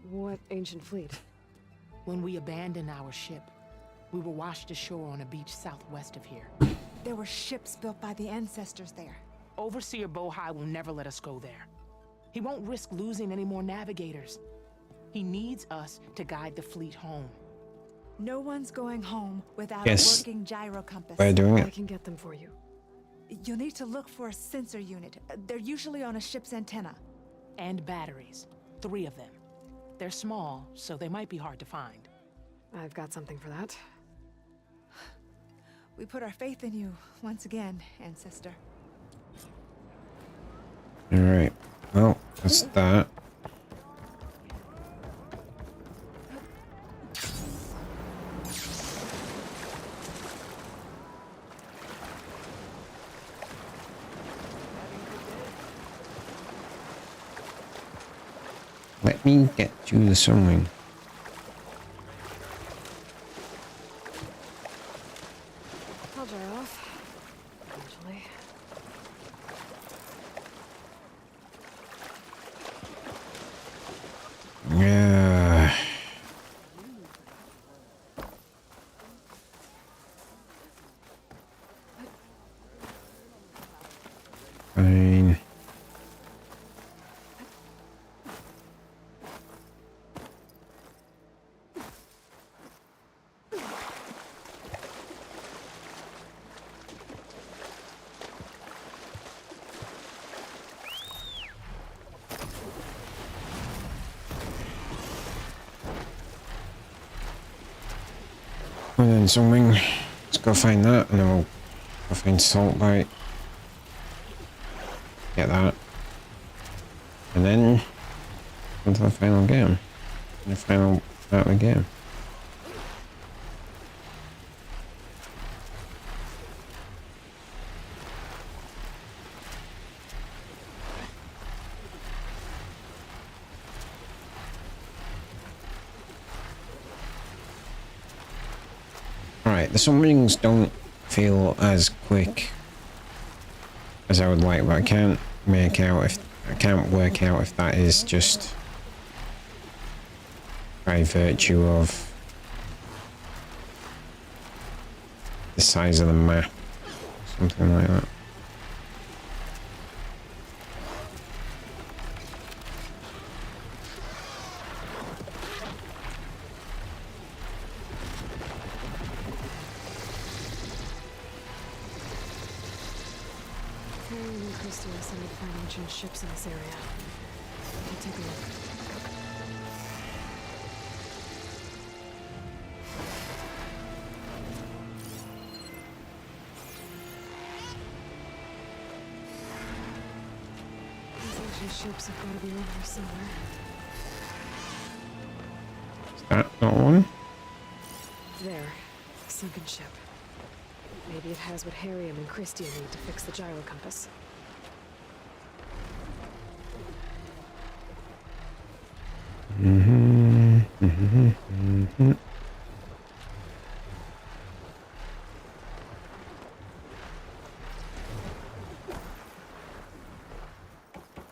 What ancient fleet? When we abandoned our ship, we were washed ashore on a beach southwest of here. There were ships built by the ancestors there. Overseer Bohai will never let us go there. He won't risk losing any more navigators. He needs us to guide the fleet home. No one's going home without Yes. a working gyro compass. We're doing it. I can get them for you. You'll need to look for a sensor unit. They're usually on a ship's antenna. And batteries. 3 of them. They're small, so they might be hard to find. I've got something for that. We put our faith in you once again, Ancestor. Alright. Well, that's that. Let me get you the sunwing. I'll dry off. Eventually. Yeah. Fine. And then something. Let's go find that, and then we'll go find salt bite. Get that. And then onto the final game. The final part of the game. Alright, the summonings don't feel as quick as I would like, but I can't work out if that is just by virtue of the size of the map, something like that. Harry and Christy are sent to find ancient ships in this area. I'll take a look. These ancient ships have got to be over here somewhere. Is that not one? There. A sunken ship. Maybe it has what Harriam and Christy need to fix the gyro compass.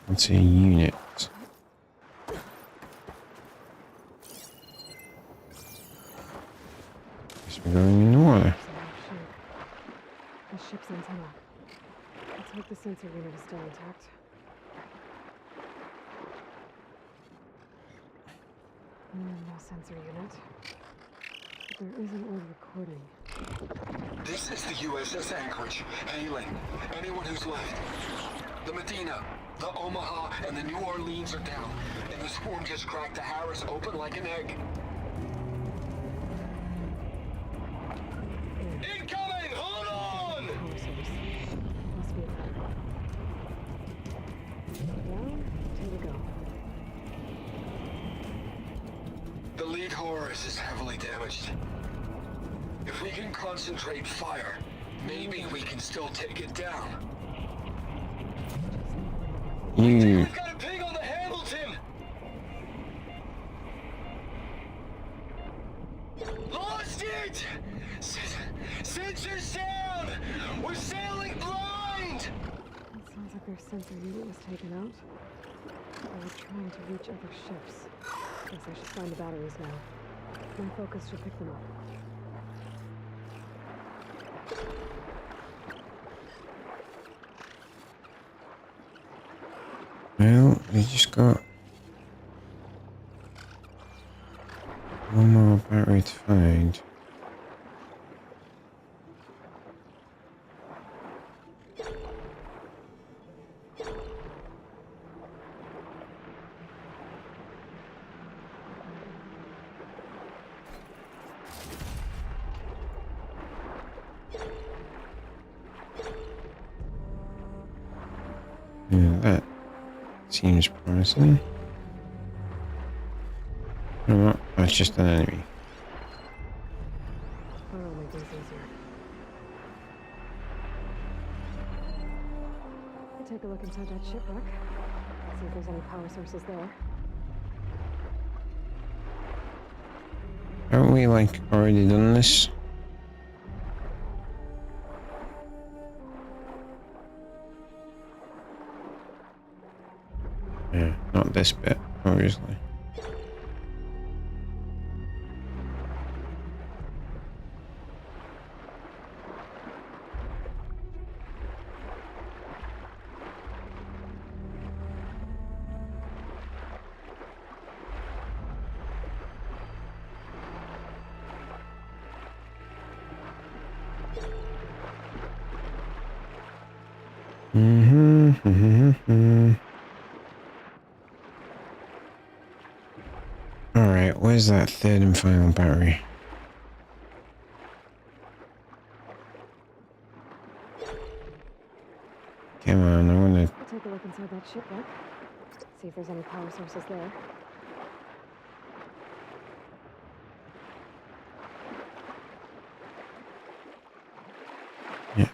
What's a unit? Guess we're going in the water. The ship's antenna. Let's hope the sensor unit is still intact. No sensor unit. But there is an old recording. This is the USS Anchorage. Hailing anyone who's left. The Medina, the Omaha, and the New Orleans are down, and the swarm just cracked the Harris open like an egg. Incoming! Hold on! Power source. Must be a battery. Down, two to go. The lead Horus is heavily damaged. If we can concentrate fire, maybe we can still take it down. We've got a ping on the Hamilton! Lost it! Sensors down! We're sailing blind! It sounds like their sensor unit was taken out. They were trying to reach other ships. Guess I should find the batteries now. My focus should pick them up. Well, we just got one more battery to find. Yeah, that seems promising. You know what? That's just an enemy. That'll make things easier. I'll take a look inside that shipwreck. See if there's any power sources there. Haven't we, like, already done this? Yeah, not this bit, obviously. Alright, where's that third and final battery? Come on, I wanna... I'll take a look inside that shipwreck. See if there's any power sources there. Yeah.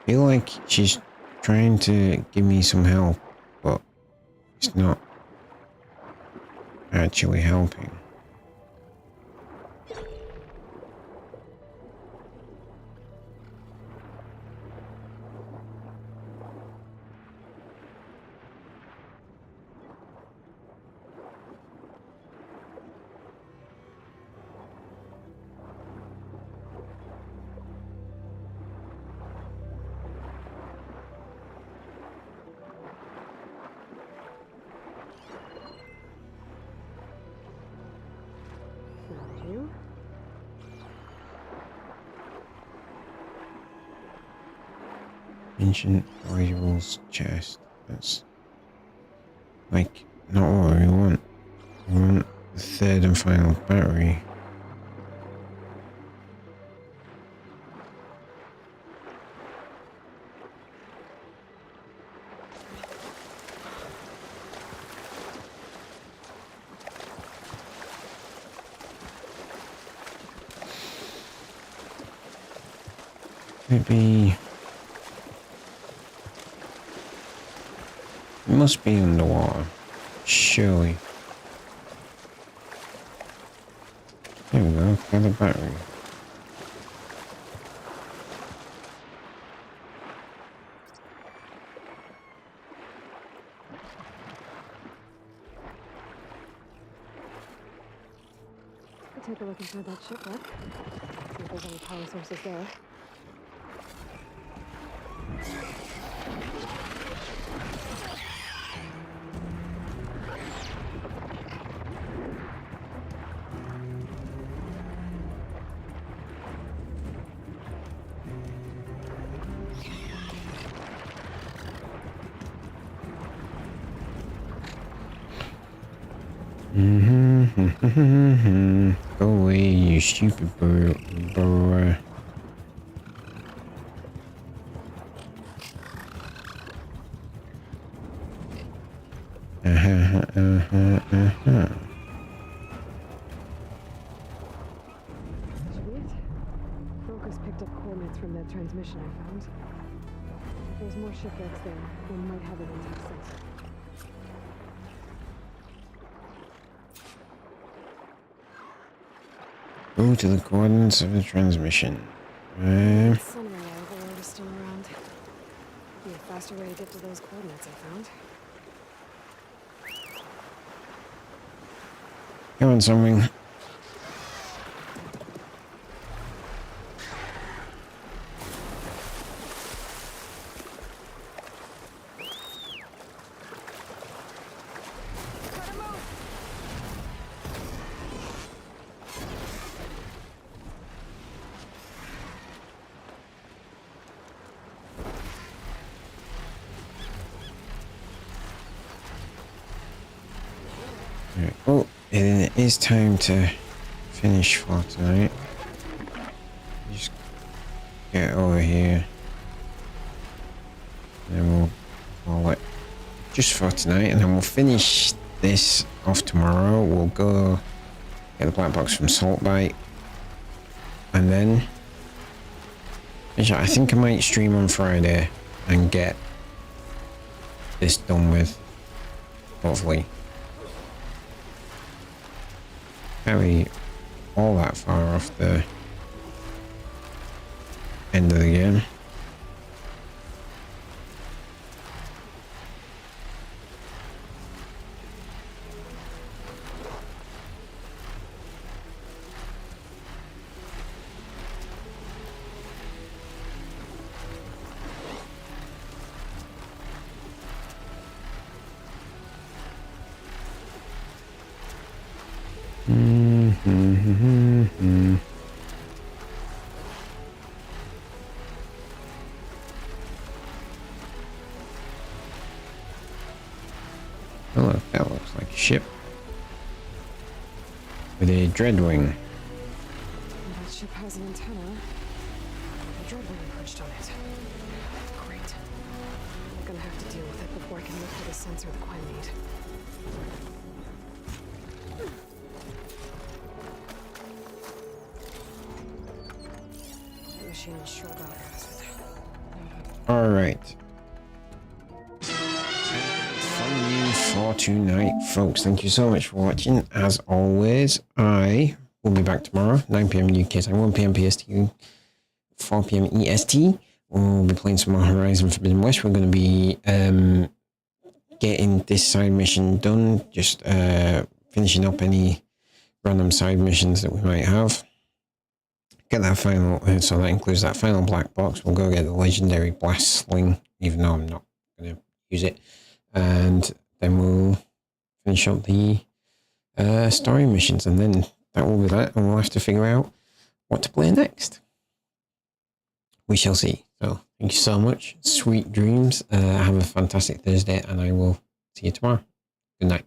I feel like she's trying to give me some help, but it's not actually helping. Found you. Ancient valuables chest. That's like not what we want. We want the third and final battery. Maybe it must be underwater, surely. There we go, got the battery. take a look inside that shipwreck. See if there's any power sources there. Go away, you stupid bro. Sweet. Brokers picked up coordinates from that transmission I found. If there's more shipwrecks there, they might have an intact sensor. Go to the coordinates of the transmission. Sunray overload is still around. Be a faster way to get to those coordinates I found. Come on, something. Oh, and it is time to finish for tonight. Just get over here. And then we'll call it just for tonight, and then we'll finish this off tomorrow. We'll go get the black box from Saltbite, and then I think I might stream on Friday and get this done with, hopefully. Can't be all that far off the end of the game. Oh, look, that looks like a ship with a dreadwing. That ship has an antenna. A dreadwing perched on it. Great. I'm gonna have to deal with it before I can look for the sensor the Quen need. That machine is sure about acid. All right. For tonight, folks, thank you so much for watching. As always, I will be back tomorrow, 9 p.m. UK time, 1 p.m. PST, 4 p.m. EST. We'll be playing some more Horizon Forbidden West. We're going to be getting this side mission done, just finishing up any random side missions that we might have. Get that final, so that includes that final black box. We'll go get the legendary blast sling, even though I'm not going to use it. And then we'll finish up the story missions, and then that will be that, and we'll have to figure out what to play next. We shall see. So thank you so much. Sweet dreams. Have a fantastic Thursday, and I will see you tomorrow. Good night.